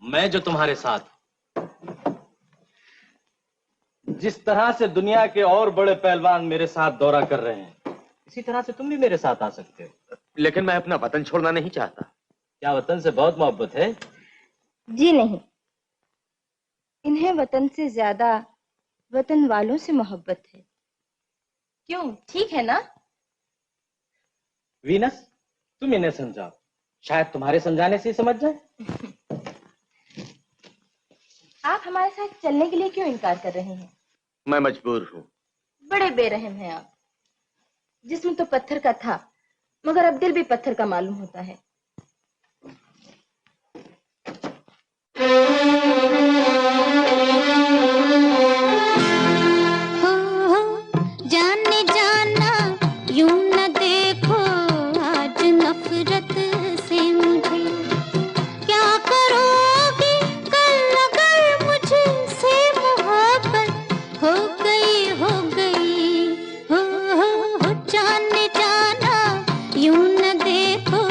मैं जो तुम्हारे साथ, जिस तरह से दुनिया के और बड़े पहलवान मेरे साथ दौरा कर रहे हैं, इसी तरह से तुम भी मेरे साथ आ सकते हो।
लेकिन मैं अपना वतन छोड़ना नहीं चाहता।
क्या वतन से बहुत मोहब्बत है?
जी नहीं, इन्हें वतन से ज्यादा वतन वालों से मोहब्बत है। क्यों, ठीक है ना?
वीनस, तुम इन्हें समझाओ, शायद तुम्हारे समझाने से ही समझ जाए।
आप हमारे साथ चलने के लिए क्यों इनकार कर रहे हैं?
मैं मजबूर हूँ।
बड़े बेरहम हैं आप। जिस्म तो पत्थर का था, मगर अब दिल भी पत्थर का मालूम होता है।
जाने जाना यूं न देखो आज नफरत से मुझे, क्या करोगे कल अगर मुझसे मोहब्बत हो गई हो गई। हो जाने जाना यूं न देखो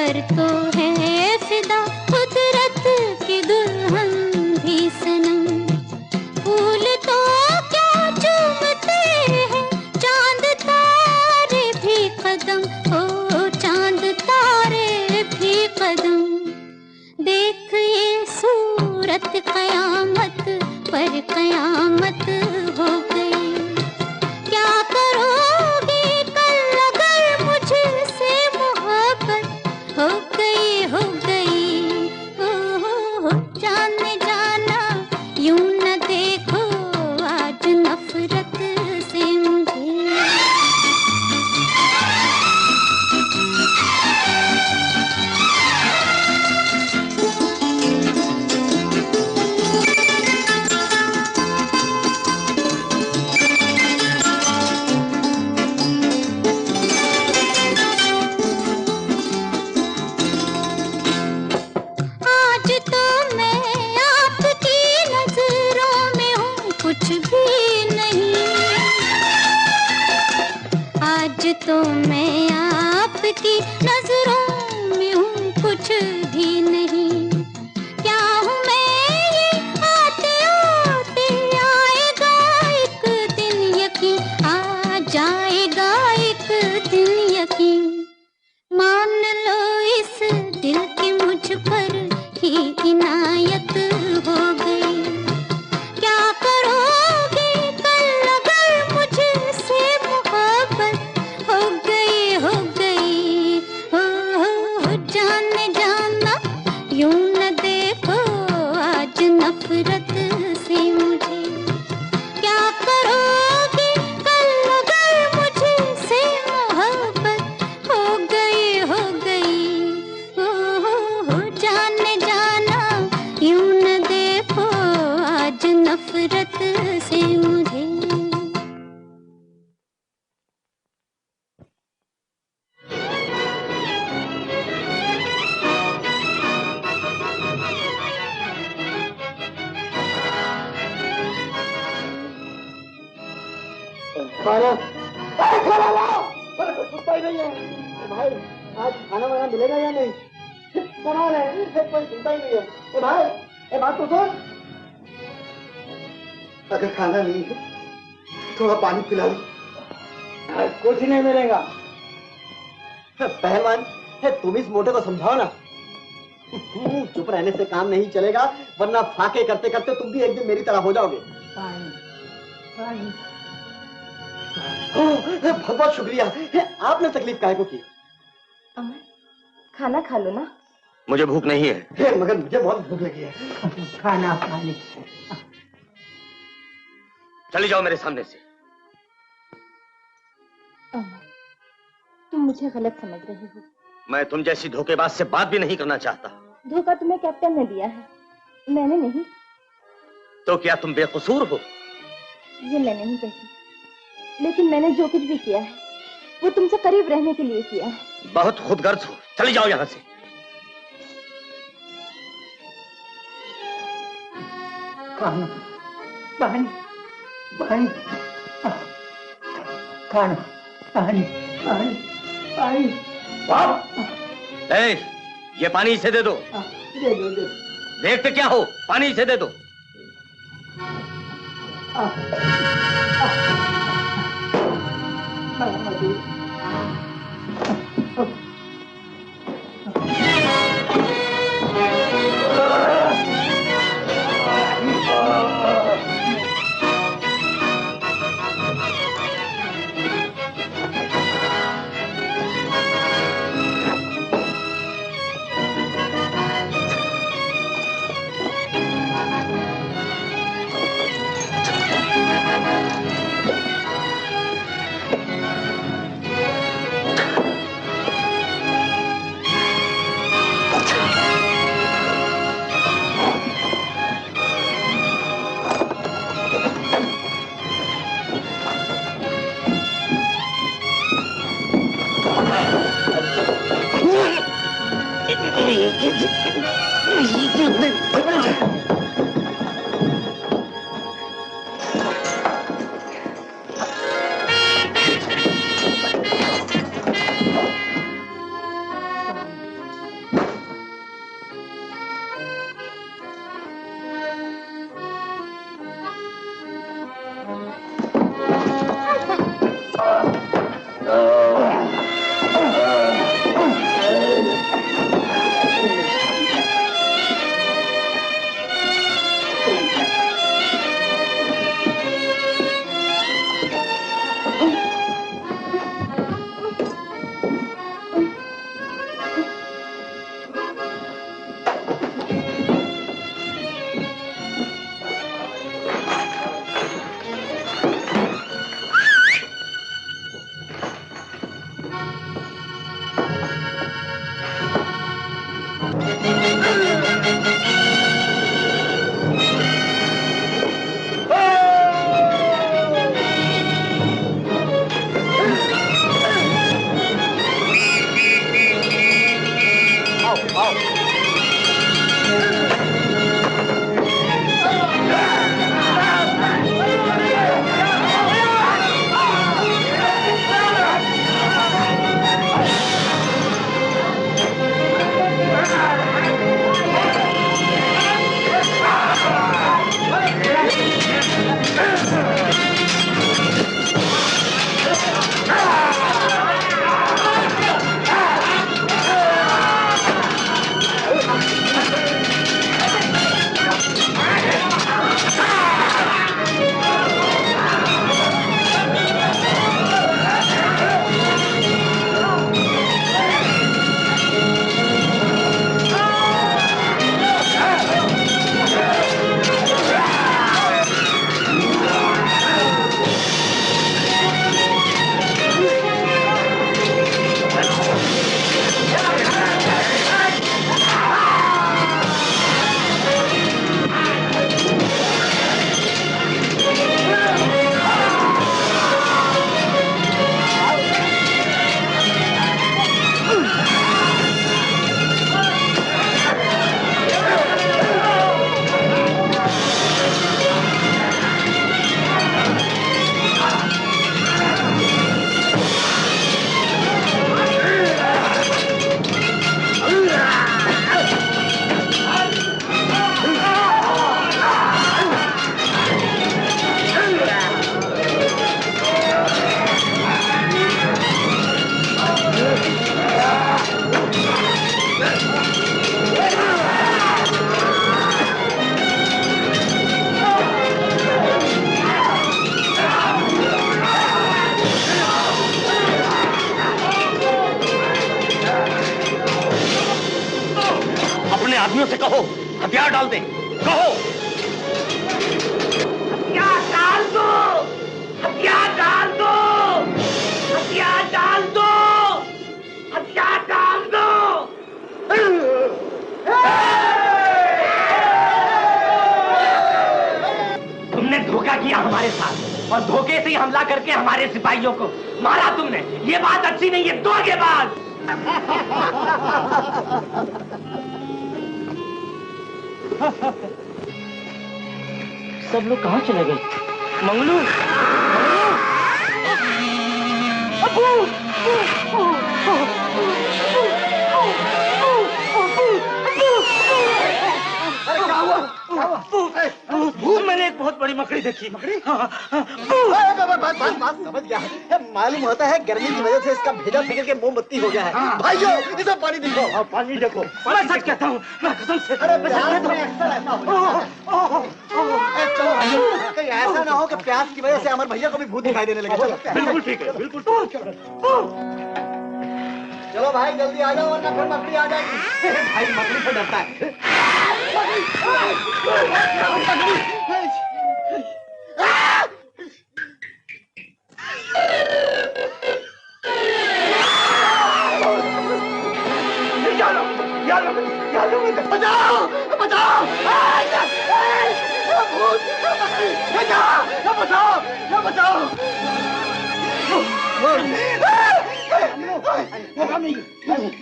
पर तो है फिदा कुदरत की दुल्हन भी सनम। फूल तो क्या चूमते हैं चांद तारे भी कदम, ओ चांद तारे भी कदम। देख ये सूरत कयामत पर कयामत हो गई। क्या करोगे कल अगर मुझसे मोहब्बत हो गई, हो गई। हो जाने जाना यूं न देखो आज नफरत से मुझे। आज तो मैं आपकी नजरों में हूँ कुछ भी नहीं। आज तो मैं आपकी नजरों में हूँ कुछ भी नहीं। क्या हूँ मैं ये आते आते आएगा एक दिन यकीन, आ जाएगा एक दिन यकीन। मान लो इस दिल की मुझ पर ही इनायत हो गई। क्या करोगे कल अगर मुझसे मोहब्बत हो गई, हो गई। हो जाने जाना यूं न देखो आज नफरत से मुझे। क्या करोगे कल अगर मुझसे मोहब्बत हो गई, हो गई। हो जाने जाना यूं न देखो आज नफरत से मुझे।
खाना लाओ। अरे कुछ सुनता ही नहीं है भाई। आज खाना वाना मिलेगा या नहीं? कमाल है, कोई सुनता ही नहीं है। ए भाई, ए बात तो सुन। अगर खाना नहीं है थोड़ा पानी पिला दो। कुछ नहीं मिलेगा।
पहलवान तुम इस मोटे को समझाओ ना। चुप रहने से काम नहीं चलेगा, वरना फाके करते करते तुम भी एक दिन मेरी तरह हो जाओगे। बहुत बहुत शुक्रिया, आपने तकलीफ काहे को की?
अमर, खाना खा लो ना।
मुझे भूख नहीं है।
मगर मुझे बहुत भूख लगी है।
खाना खा ले।
चले जाओ मेरे सामने से।
अमर, तुम मुझे गलत समझ रहे हो।
मैं तुम जैसी धोखेबाज से बात भी नहीं करना चाहता।
धोखा तुम्हें कैप्टन ने दिया है, मैंने नहीं।
तो क्या तुम बेकसूर हो?
ये मैं नहीं कहती, लेकिन मैंने जो कुछ भी किया है वो तुमसे करीब रहने के लिए किया है।
बहुत खुदगर्ज हो, चली जाओ यहाँ से।
खाना, पानी, पानी, खाना, पानी, पानी, पानी।
ये पानी इसे दे दो।
दे दो, दे।
देखते क्या हो, पानी इसे दे दो। अपराधियों से कहो हथियार डाल दें, कहो।
हथियार डाल दो, हथियार डाल दो, हथियार डाल दो, हथियार डाल दो।
तुमने धोखा किया हमारे साथ और धोखे से ही हमला करके हमारे सिपाहियों को मारा तुमने। ये बात अच्छी नहीं है, धोखेबाज। सब लोग कहाँ चले गए? मंगलू, मैंने एक बहुत बड़ी मकड़ी देखी। मकड़ी?
समझ गया। मालूम होता है गर्मी की वजह से इसका भेजा पिघल के मोमबत्ती हो गया है। भाइयों इसे पानी दिखाओ।
पानी देखो। मैं सच कहता हूँ, मैं कसम से।
अरे कहीं ऐसा ना हो कि प्यास की वजह से अमर भैया को भी भूत दिखाई देने लगे।
बिल्कुल ठीक है, बिल्कुल।
चलो भाई जल्दी आ जाओ वरना फिर मकड़ी आ जाएगी। भाई मकड़ी से डरता है।
बचाओ, बचाओ, बचाओ,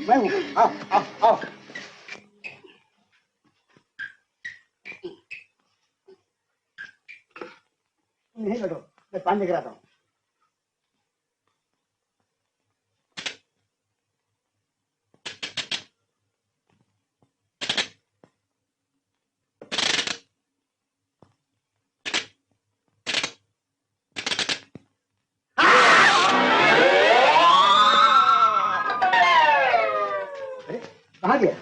मैं हूँ। आओ, आओ, आओ। नहीं बैठो, मैं पानी लेकर आता हूँ। कहाँ गया?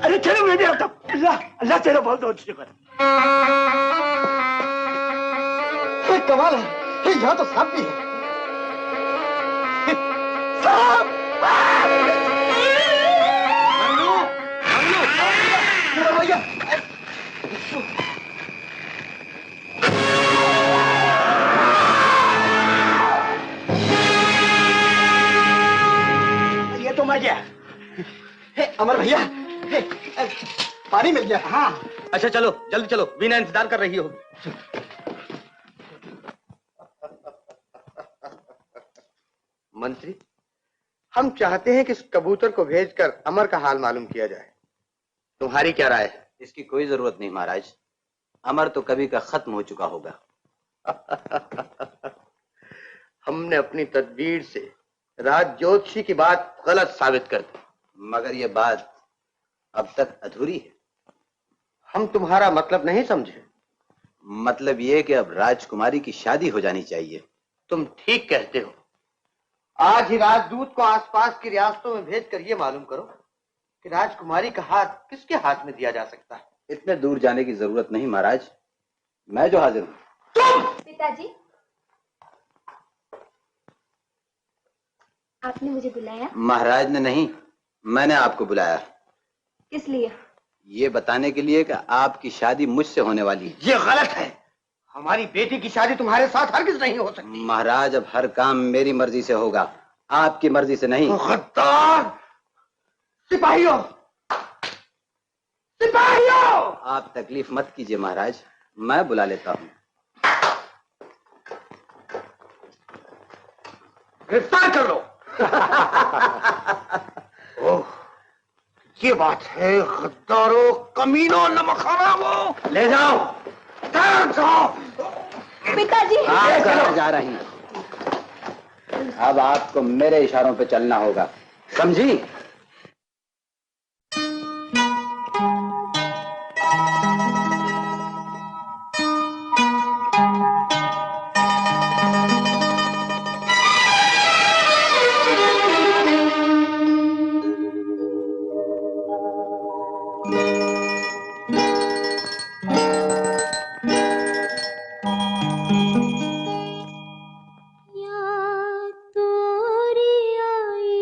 अरे चलो मुझे आता। अल्लाह अल्लाह तेरा बहुत बहुत शुक्र।
कमाल है, यहाँ तो सांप भी है।
ये तो मर गया।
अमर भैया पानी मिल गया।
हाँ।
अच्छा चलो जल्दी चलो, वीना इंतजार कर रही हो।
मंत्री, हम चाहते हैं कि इस कबूतर को भेजकर अमर का हाल मालूम किया जाए। तुम्हारी क्या राय है?
इसकी कोई जरूरत नहीं महाराज, अमर तो कभी का खत्म हो चुका होगा।
हमने अपनी तदबीर से राज ज्योतिषी की बात गलत साबित कर दी,
मगर यह बात अब तक अधूरी है।
हम तुम्हारा मतलब नहीं समझे।
मतलब यह कि अब राजकुमारी की शादी हो जानी चाहिए।
तुम ठीक कहते हो। आज ही राजदूत को आसपास की रियासतों में भेजकर यह मालूम करो कि राजकुमारी का हाथ किसके हाथ में दिया जा सकता है।
इतने दूर जाने की जरूरत नहीं महाराज, मैं जो हाजिर हूं।
पिताजी, आपने मुझे बुलाया?
महाराज ने नहीं, मैंने आपको बुलाया।
किस लिए?
ये बताने के लिए कि आपकी शादी मुझसे होने वाली है।
ये गलत है। हमारी बेटी की शादी तुम्हारे साथ हरगिज नहीं हो सकती।
महाराज अब हर काम मेरी मर्जी से होगा, आपकी मर्जी से नहीं।
गद्दार! सिपाहियों! सिपाहियों!
आप तकलीफ मत कीजिए महाराज, मैं बुला लेता हूँ।
गिरफ्तार कर लो। ओह, ये बात है। गद्दारों, कमीनों, नमखारामों, ले जाओ।
पिताजी,
आप कहाँ जा रही हैं? अब आपको मेरे इशारों पे चलना होगा, समझी?
तोरी आई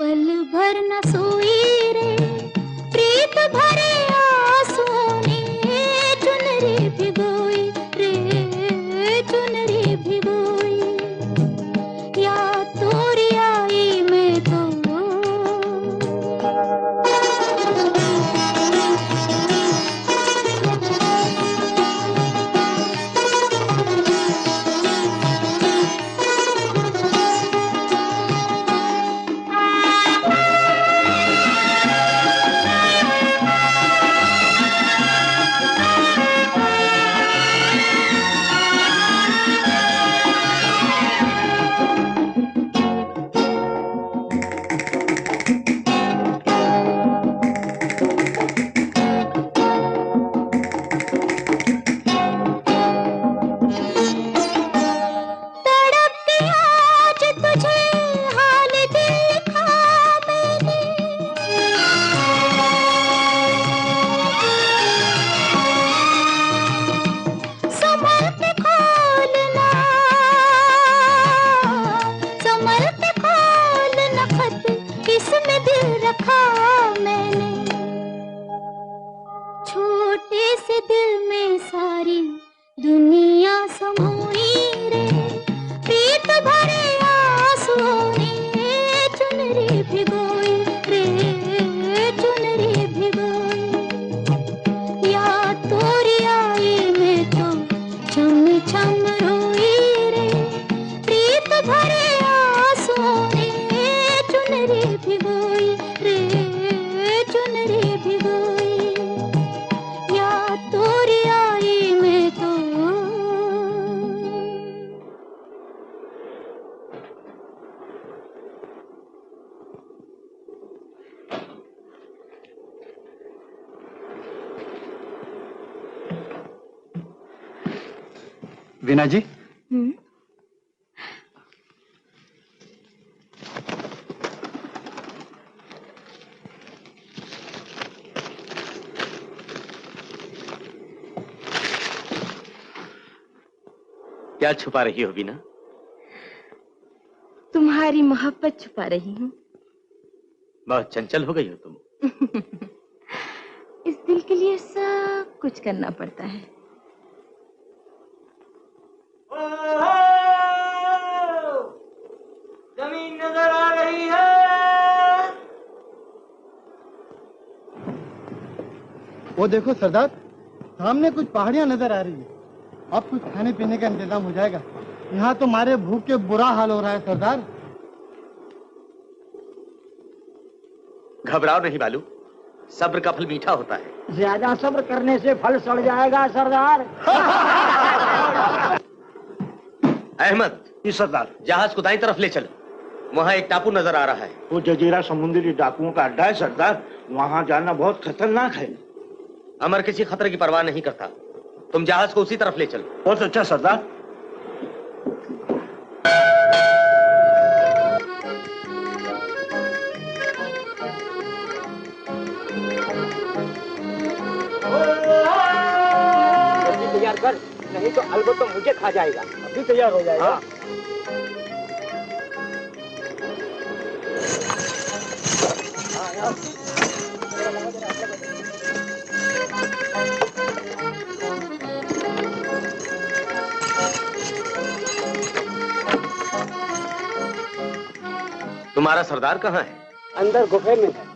पल भर न सोई रे, प्रीत भरे आंसुओं ने चुनरी भिगोई रे, चुनरी भिगोई। या तोरी आई मैं तो
वीना जी।
क्या छुपा रही हो वीना?
तुम्हारी मोहब्बत छुपा रही हूँ।
बहुत चंचल हो गई हो तुम।
इस दिल के लिए सब कुछ करना पड़ता है।
जमीन नजर आ रही है।
वो देखो सरदार, सामने कुछ पहाड़ियां नजर आ रही है। अब कुछ खाने पीने का इंतजाम हो जाएगा। यहाँ तो हमारे भूख के बुरा हाल हो रहा है सरदार।
घबराओ नहीं बालू, सब्र का फल मीठा होता है।
ज्यादा सब्र करने से फल सड़ जाएगा सरदार।
अहमद,
जी सरदार।
जहाज को दाईं तरफ ले चलो, वहाँ एक टापू नजर आ रहा है।
वो जजीरा समुद्री डाकुओं का अड्डा है सरदार, वहाँ जाना बहुत खतरनाक है।
अमर किसी खतरे की परवाह नहीं करता, तुम जहाज को उसी तरफ ले चलो।
बहुत अच्छा सरदार।
तैयार कर, नहीं तो अलबत्ता मुझे खा जाएगा। अभी तैयार हो जाएगा।
तुम्हारा सरदार कहाँ है?
अंदर गुफे में है।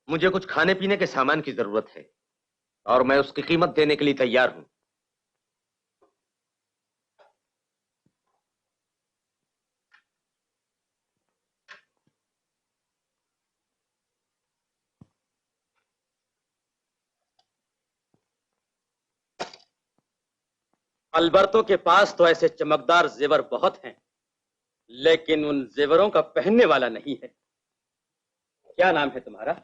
मुझे कुछ खाने पीने के सामान की जरूरत है और मैं उसकी कीमत देने के लिए तैयार हूं। अल्बर्टो के पास तो ऐसे चमकदार जेवर बहुत हैं, लेकिन उन जेवरों का पहनने वाला नहीं है। क्या नाम है तुम्हारा?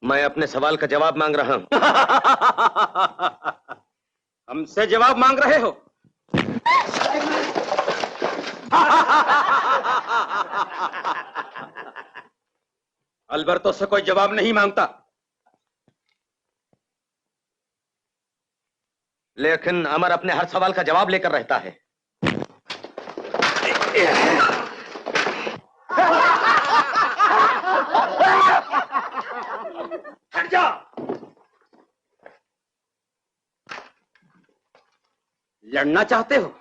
मैं अपने सवाल का जवाब मांग रहा हूं। हमसे जवाब मांग रहे हो? अल्बर्टो से कोई जवाब नहीं मांगता, लेकिन अमर अपने हर सवाल का जवाब लेकर रहता है। हट जा। लड़ना चाहते हो?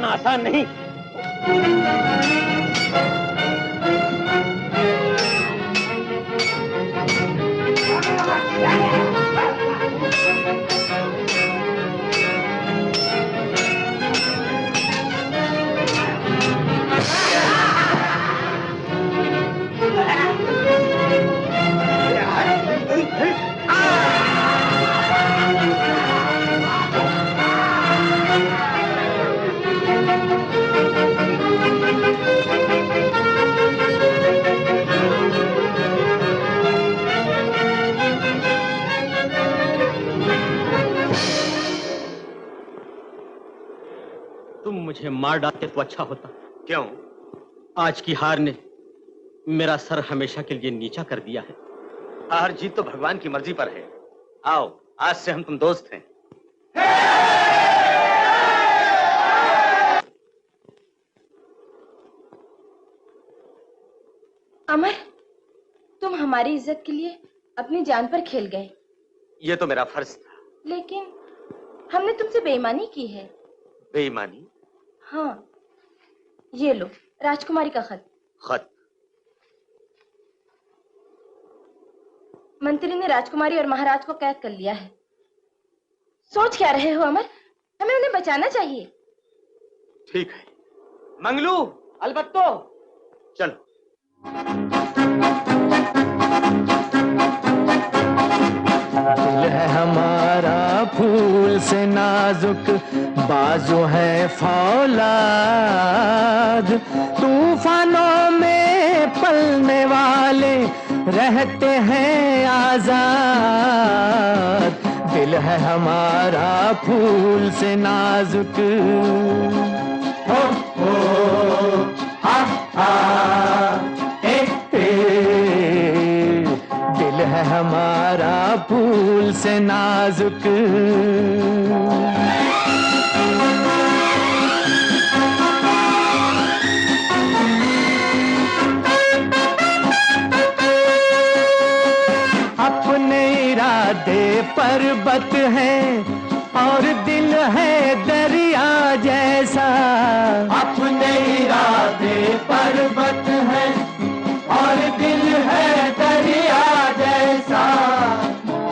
आसान नहीं। मुझे मार डालते तो अच्छा होता। क्यों? आज की हार ने मेरा सर हमेशा के लिए नीचा कर दिया है। हार जीत तो भगवान की मर्जी पर है। आओ, आज से हम तुम दोस्त हैं।
अमर, तुम हमारी इज्जत के लिए अपनी जान पर खेल गए।
ये तो मेरा फर्ज था।
लेकिन हमने तुमसे बेईमानी की है।
बेईमानी?
हाँ, ये लो राजकुमारी का खत।
खत?
मंत्री ने राजकुमारी और महाराज को कैद कर लिया है। सोच क्या रहे हो अमर? हमें उन्हें बचाना चाहिए।
ठीक है मंगलू, अलबत्तो, चलो।
दिल है हमारा फूल से नाजुक, बाजू है फौलाद। तूफानों में पलने वाले रहते हैं आजाद। दिल है हमारा फूल से नाजुक। हो हा हा दिल है हमारा फूल से नाजुक। अपने इरादे पर्वत है और दिल है दरिया जैसा। अपने इरादे पर्वत है और दिल है दरिया जैसा।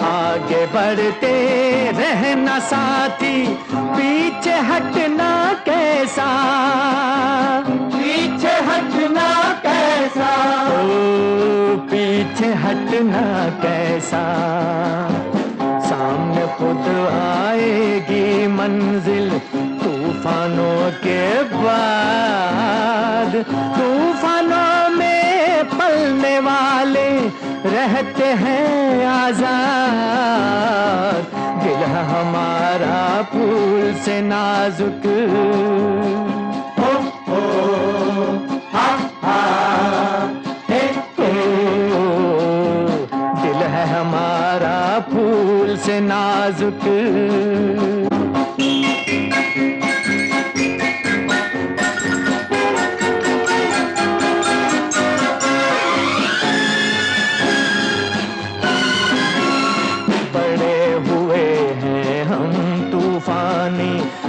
आगे बढ़ते रहना साथी, पीछे हटना कैसा। पीछे हटना कैसा। ओ पीछे हटना कैसा। सामने खुद आएगी मंजिल तूफानों के बाद। तूफानों में पलने वाले रहते हैं आजाद। दिल है हमारा फूल से नाजुक। हो हा हा हे दिल है हमारा फूल से नाजुक।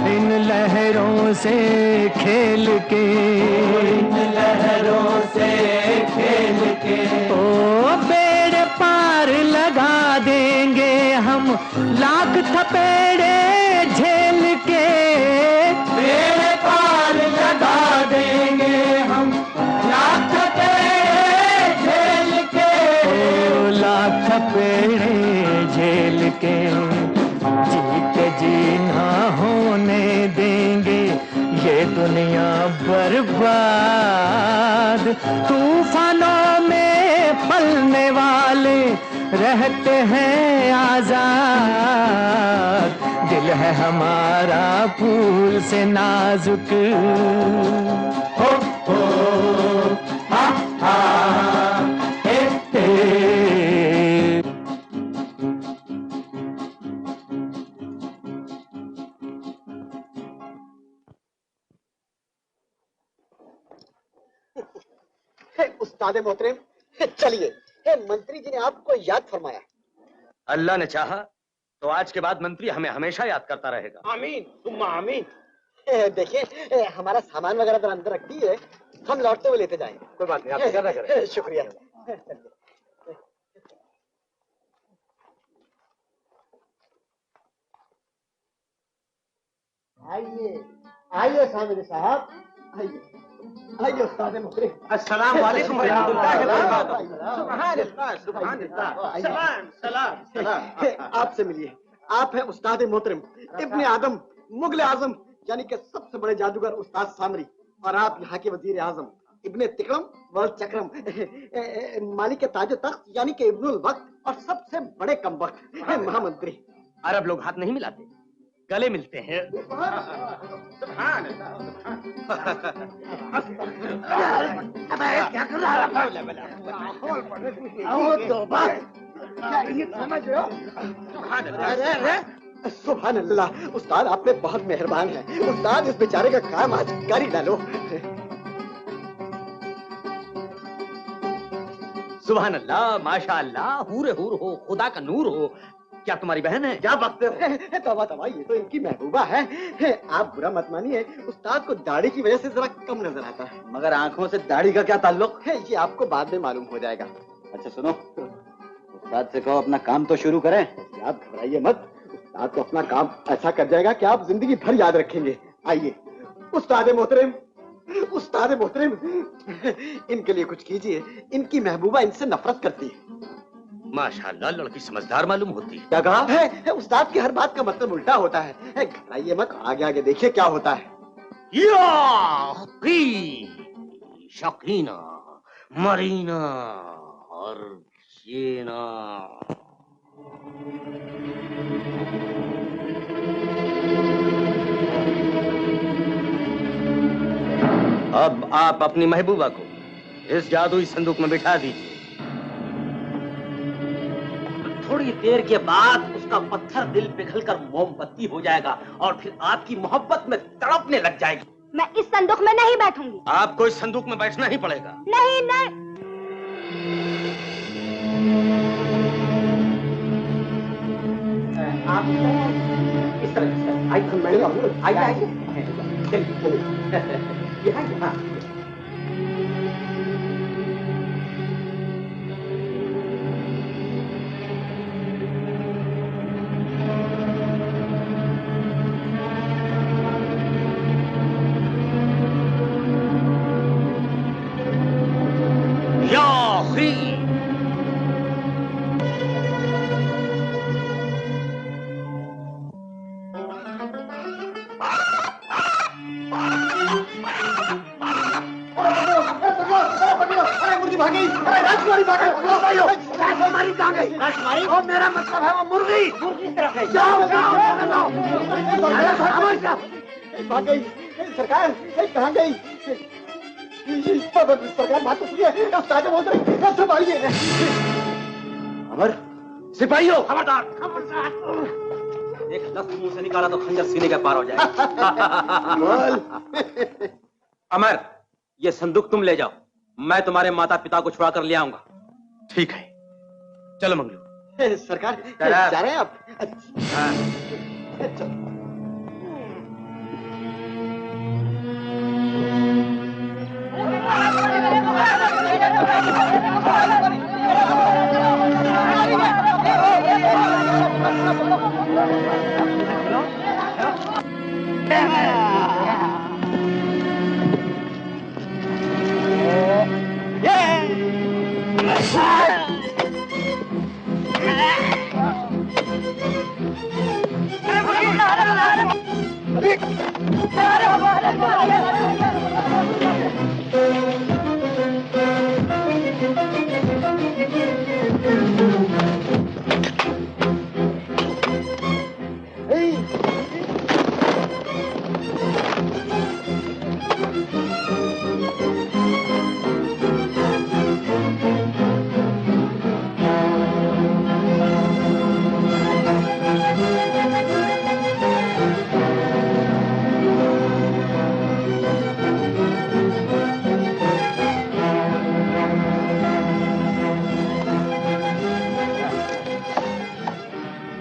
इन लहरों से खेल के। इन लहरों से खेल के ओ बेड़े पार लगा देंगे हम लाख थपेड़े झेल के। बेड़े पार लगा देंगे हम लाख थपेड़े झेल के। ओ लाख थपेड़े झेल के। जीते जीना होने देंगे ये दुनिया बर्बाद। तूफानों में पलने वाले रहते हैं आजाद। दिल है हमारा फूल से नाजुक। हो हा हा हे
उस्ताद मोहतरम चलिए। मंत्री जी ने आपको याद फरमाया।
अल्लाह ने चाहा तो आज के बाद मंत्री हमें हमेशा याद करता रहेगा।
आमीन तुम आमीन। देखिए हमारा सामान वगैरह तो अंदर रख दिए, हम लौटते हुए लेते जाएंगे।
कोई बात नहीं, आप फिक्र न करें।
शुक्रिया। आइए आइए सामिर साहब, आइए आइए उस्ताद मोहतरम।
अस्सलाम वालेकुम रहमतुल्लाहि व बरकातहू।
आपसे मिलिए। आप हैं उस्ताद मोहतरम इब्न आदम मुगल आजम यानी कि सबसे बड़े जादूगर उस्ताद सामरी, और आप यहाँ के वजीर आजम इब्ने तिकरम व चक्रम, मालिक के ताज तख्त यानी कि इब्नुल वक्त और सबसे बड़े कमबख्त महामंत्री।
अरब लोग हाथ नहीं मिलाते, गले मिलते हैं।
क्या कर रहा है?
सुभान अल्लाह। उस्ताद आप पे बहुत मेहरबान है। उस्ताद इस बेचारे का काम आज कर ही डालो।
सुभान अल्लाह, माशा अल्लाह, हूरे हूर हो, खुदा का नूर हो। क्या तुम्हारी बहन है?
क्या बकते हो? तौबा तौबा, ये तो इनकी महबूबा है। आप बुरा मत मानिए, उस्ताद को दाढ़ी की वजह से जरा कम नजर आता है।
मगर आंखों से दाढ़ी का क्या ताल्लुक
है? ये आपको बाद में मालूम हो जाएगा।
अच्छा सुनो, उस्ताद से कहो अपना काम तो शुरू करें।
आप घबराइए मत, उस्ताद तो अपना काम ऐसा कर जाएगा कि आप जिंदगी भर याद रखेंगे। आइए उस्ताद मोहतरम, उस्ताद मोहतरम, इनके लिए कुछ कीजिए। इनकी महबूबा इनसे नफरत करती है।
माशाल्लाह, लड़की समझदार मालूम होती है।
क्या कहा है? उस्ताद की हर बात का मतलब उल्टा होता है। घबराइए मत, आगे आगे देखिए क्या होता है।
शकीना, मरीना और जीना।
अब आप अपनी महबूबा को इस जादुई संदूक में बिठा दीजिए।
थोड़ी देर के बाद उसका पत्थर दिल पिघलकर मोमबत्ती हो जाएगा और फिर आपकी मोहब्बत में तड़पने लग जाएगी।
मैं इस संदूक में नहीं बैठूंगी।
आपको इस संदूक में बैठना ही पड़ेगा।
नहीं नहीं।
आप इस तरह आइए चलिए यहाँ।
मेरा मतलब है वो मुर्गी तरफ है। जाओ
भाग गई। सरकार कहाँ गई? सरकार बात तो सुनिए, उस्ताद बोल रहे संभालिए।
अमर, सिपाहियों
खबरदार। एक लफ्ज मुंह से निकाला तो खंजर सीने के पार हो जाए।
अमर, ये संदूक तुम ले जाओ, मैं तुम्हारे माता पिता को छुड़ा कर ले आऊंगा। ठीक है, चलो मंगलू।
सरकार जा रहे हैं आप?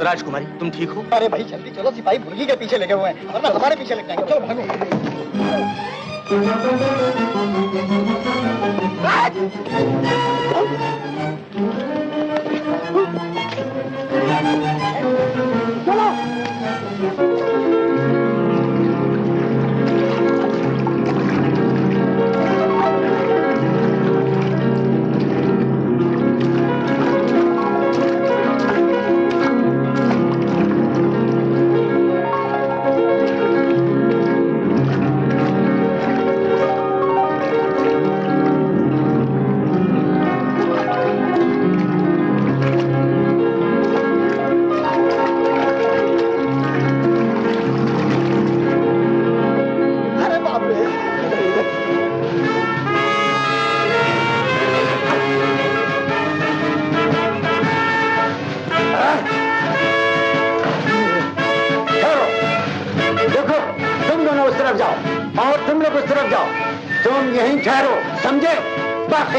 राजकुमारी, तुम ठीक हो?
अरे भाई जल्दी चलो, सिपाही मुर्गी के पीछे लगे हुए हैं, वरना हमारे पीछे लग जाएंगे। चलो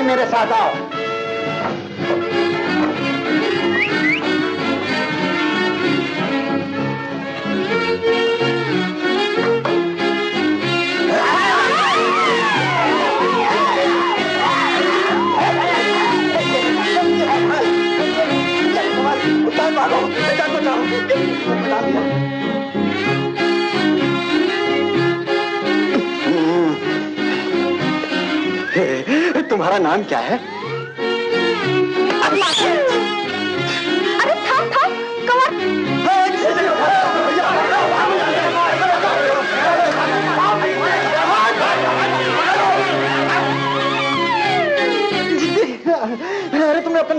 मेरे साथ आओ।
तुम्हारा नाम क्या है?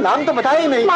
नाम तो बताया ही नहीं।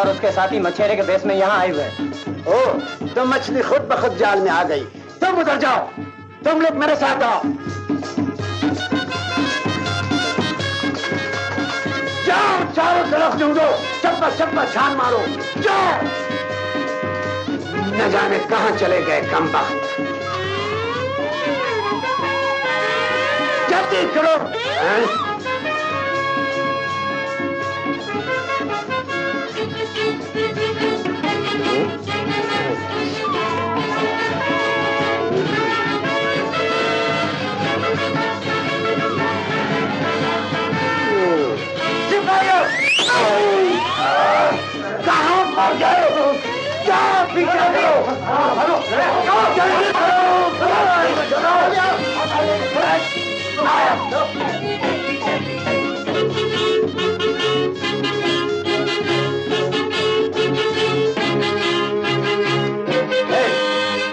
उसके साथी मछेरे के भेष में यहाँ आए हुए हैं। ओ, तो मछली खुद ब खुद जाल में आ गई। तुम उधर जाओ, तुम लोग मेरे साथ आओ। जाओ, चारों तरफ ढूंढो, चप्पा चप्पा छान मारो, जाओ। न जाने कहाँ चले गए कमबख्त। जल्दी करो। कहाँ मर गए हो? क्या पीछे करो? जल्दी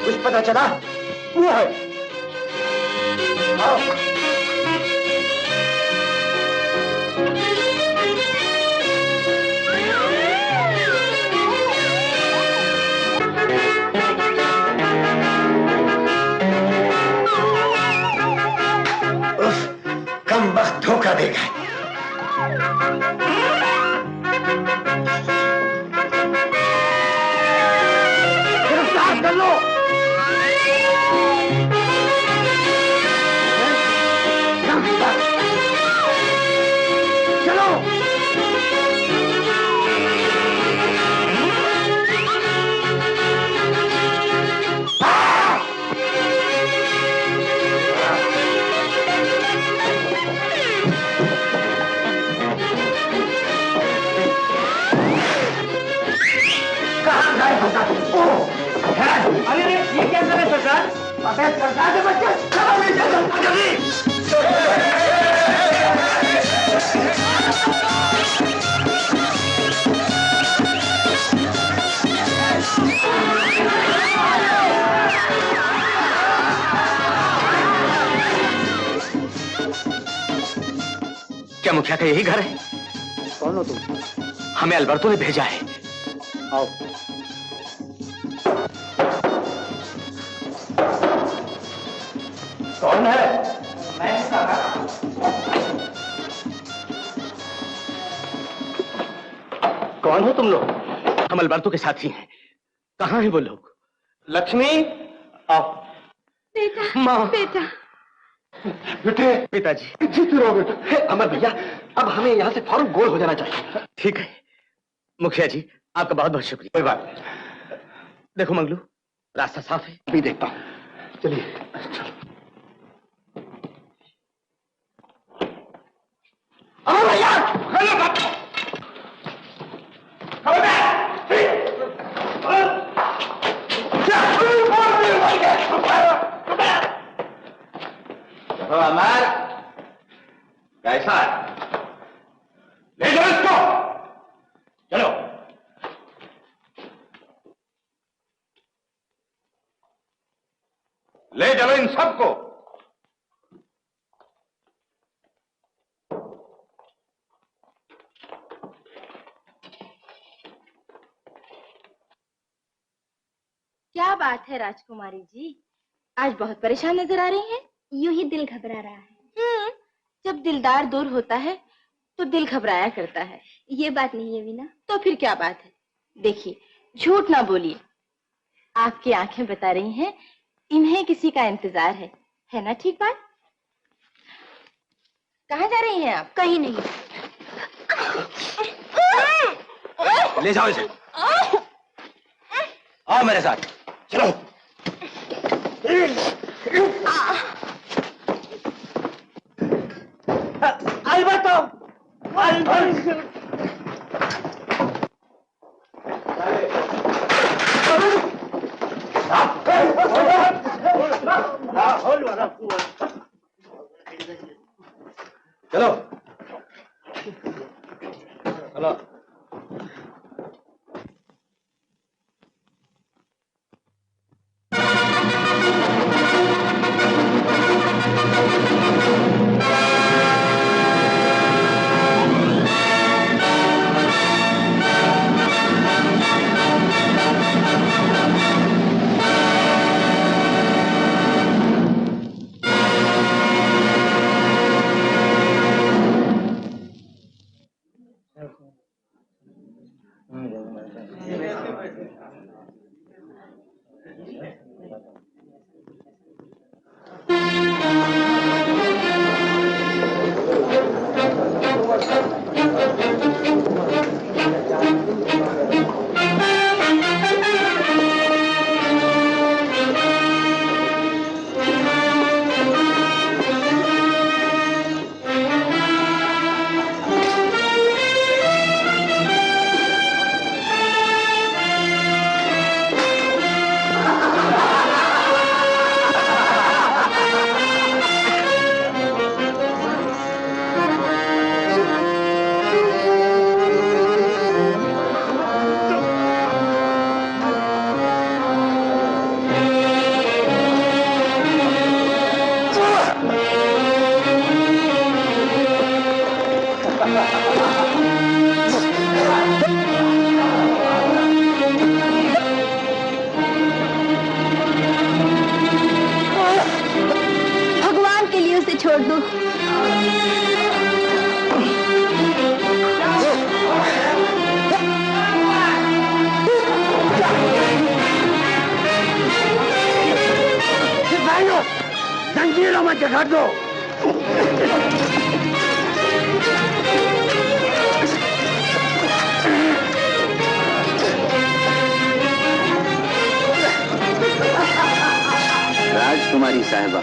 कुछ पता चला? वो है। कम वक्त धोखा देगा। गिरफ्तार कर लो। चलो। अरे ये क्या करे सरकार? अबे सरकार के बच्चे चलो नीचे जल्दी।
क्या मुखिया का यही घर है?
कौन हो तुम?
हमें अल्बर्टो ने भेजा है।
आओ। कौन है? मैं
कौन हो तुम लोग? हम अल्बर्टो के साथी हैं। कहाँ हैं वो लोग? लक्ष्मी, आओ।
बेटा,
माँ।
बेटा।
बेटे,
पिताजी।
जीत रहो बेटे। अमर भैया, अब हमें यहाँ से फौरन गोल हो जाना चाहिए।
ठीक है मुखिया जी, आपका बहुत बहुत शुक्रिया।
कोई बात नहीं।
देखो मंगलू, रास्ता साफ है?
अभी देखता हूँ, चलिए।
चलो अमर, कैसा है? ले जाओ इसको, चलो। ले चलो इन सबको।
क्या बात है राजकुमारी जी, आज बहुत परेशान नजर आ रही हैं। यूं ही दिल घबरा रहा है। जब दिलदार दूर होता है तो दिल घबराया करता है। ये बात नहीं है वीना। तो फिर क्या बात है? देखिए, झूठ ना बोलिए, आपकी आंखें बता रही हैं इन्हें किसी का इंतजार है ना? ठीक बात। कहाँ जा रही हैं आप? कहीं नहीं।
ले जाओ इसे। आओ मेरे साथ, चलो।
Alberto!
चलो चलो।
छोड़ दो।
भाइयों, जंजीरों में जकड़ दो।
राजकुमारी साहिबा,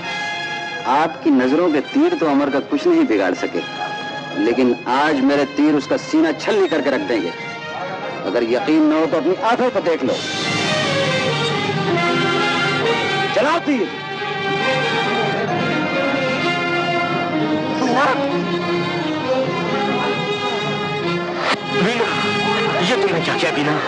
आपकी नजरों के तीर तो अमर का कुछ नहीं बिगाड़ सके, लेकिन आज मेरे तीर उसका सीना छलनी करके रख देंगे। अगर यकीन न हो तो अपनी आंखों को देख लो। चलाओ तीर।
बीना, ये तुमने क्या किया बीना?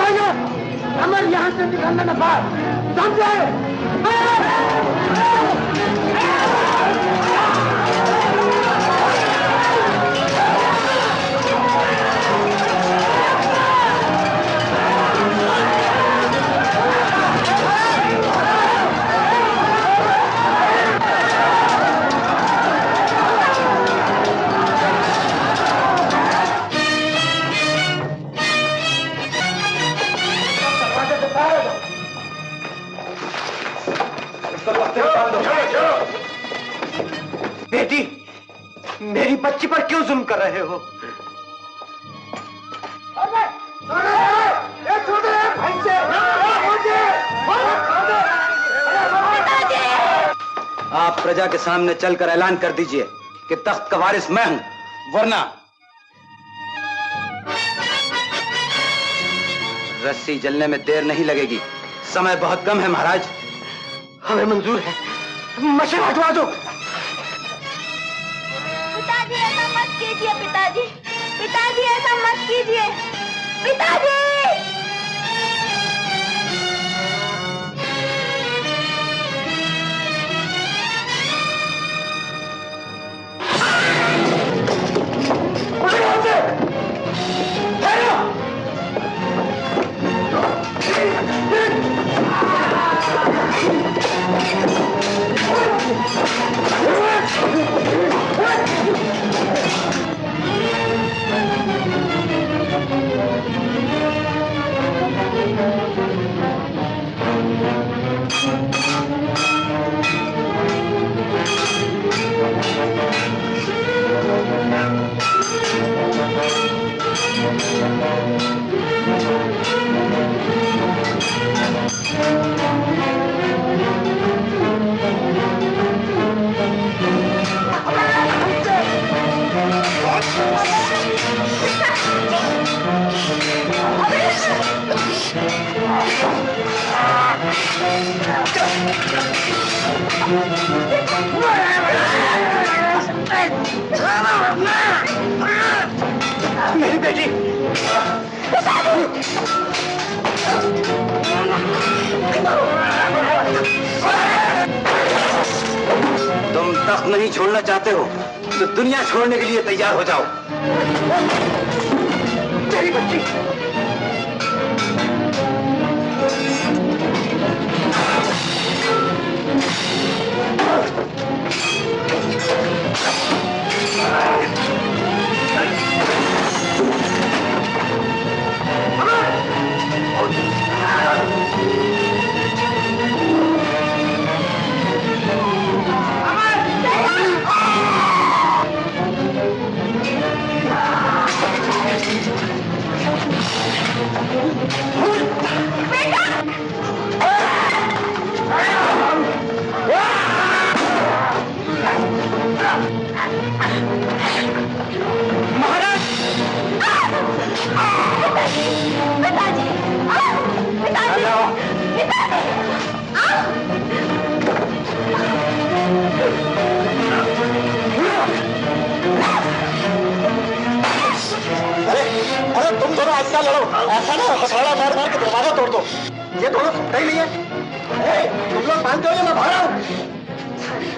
अमर यहाँ से निकलना न पाए, समझे?
बेटी, मेरी बच्ची पर क्यों जुल्म कर रहे हो?
आप प्रजा के सामने चलकर ऐलान कर दीजिए कि तख्त का वारिस मैं हूं, वरना रस्सी जलने में देर नहीं लगेगी। समय बहुत कम है महाराज।
हमें मंजूर है, मशवरा भिजवा दो।
पिताजी ऐसा मत कीजिए, पिताजी, पिताजी ऐसा मत कीजिए, पिताजी।
मेरी बेटी,
तुम तख्त नहीं छोड़ना चाहते हो तो दुनिया छोड़ने के लिए तैयार हो जाओ।
मेरी बच्ची,
क्या लड़ो, ऐसा ना हथौड़ा मार मार के दरवाजा तोड़ दो। ये दोनों सुनते ही नहीं है। तुम लोग मानते हो या मैं भाग रहा हूँ?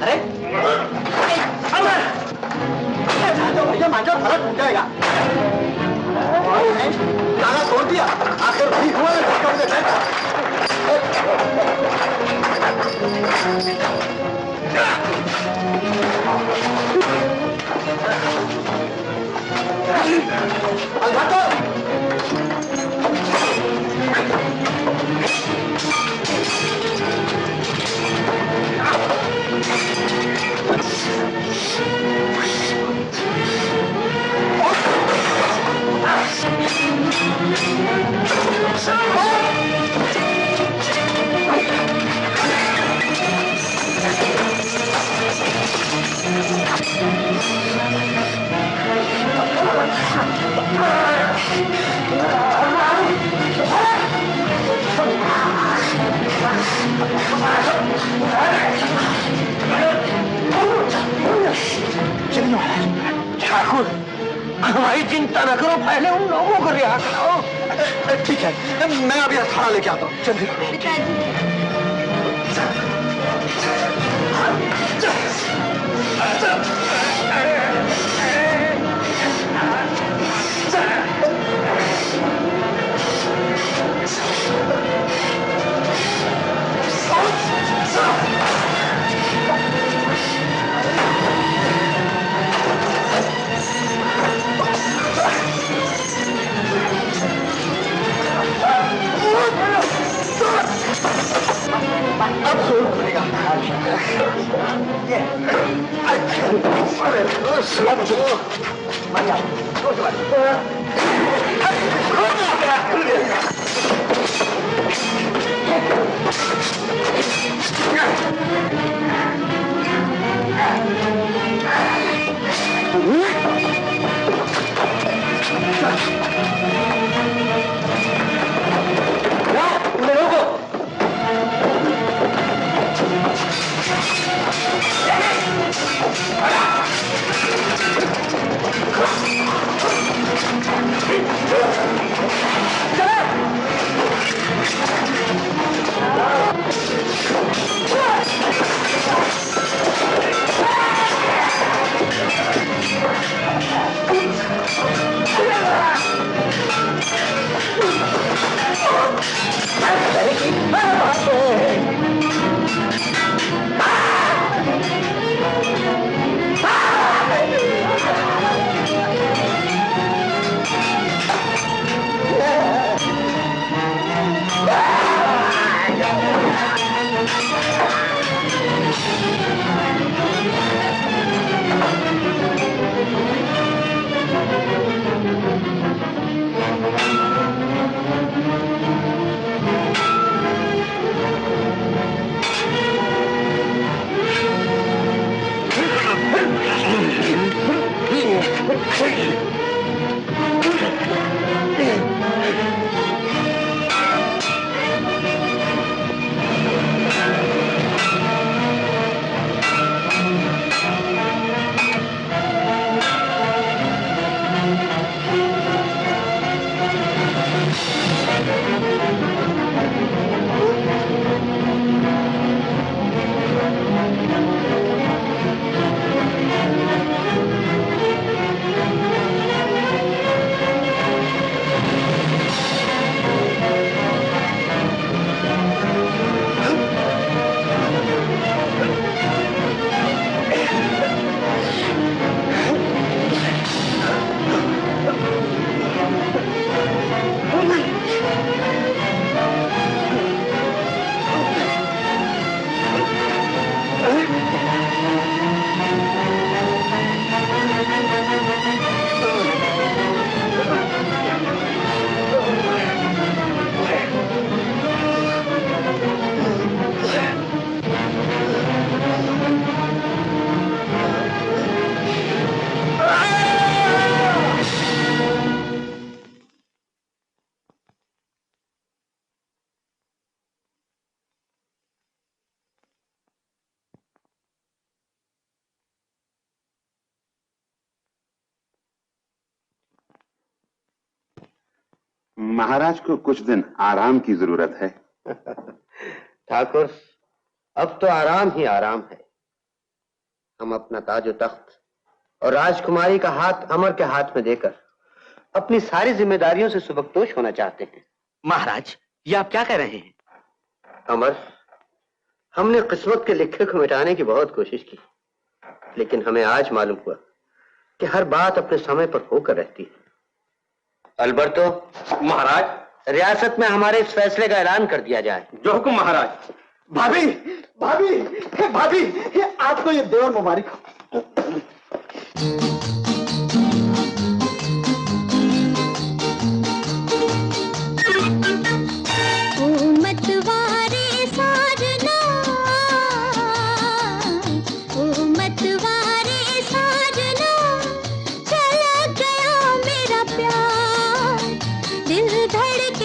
अरे भैया मान जाओ, फर्क टूट जाएगा। ताला तोड़ दिया, आखिर वही हुआ
ठाकुर, हमारी चिंता न करो, पहले उन लोगों को रिहा कराओ।
ठीक है, मैं अभी अखाड़ा लेके आता हूँ। जल्दी करो।
पिताजी
अब जोर खुलेगा।
महाराज को कुछ दिन आराम की जरूरत है।
ठाकुर, अब तो आराम ही आराम है। हम अपना ताजो तख्त और राजकुमारी का हाथ अमर के हाथ में देकर अपनी सारी जिम्मेदारियों से सुबकदोश होना चाहते हैं।
महाराज, ये आप क्या कह रहे हैं?
अमर, हमने किस्मत के लिखे को मिटाने की बहुत कोशिश की, लेकिन हमें आज मालूम हुआ कि हर बात अपने समय पर होकर रहती है। अल्बर्टो,
महाराज,
रियासत में हमारे इस फैसले का ऐलान कर दिया जाए।
जो हुक्म महाराज।
भाभी, भाभी, भाभी, आपको ये देवर मुबारक हो।
धड़कन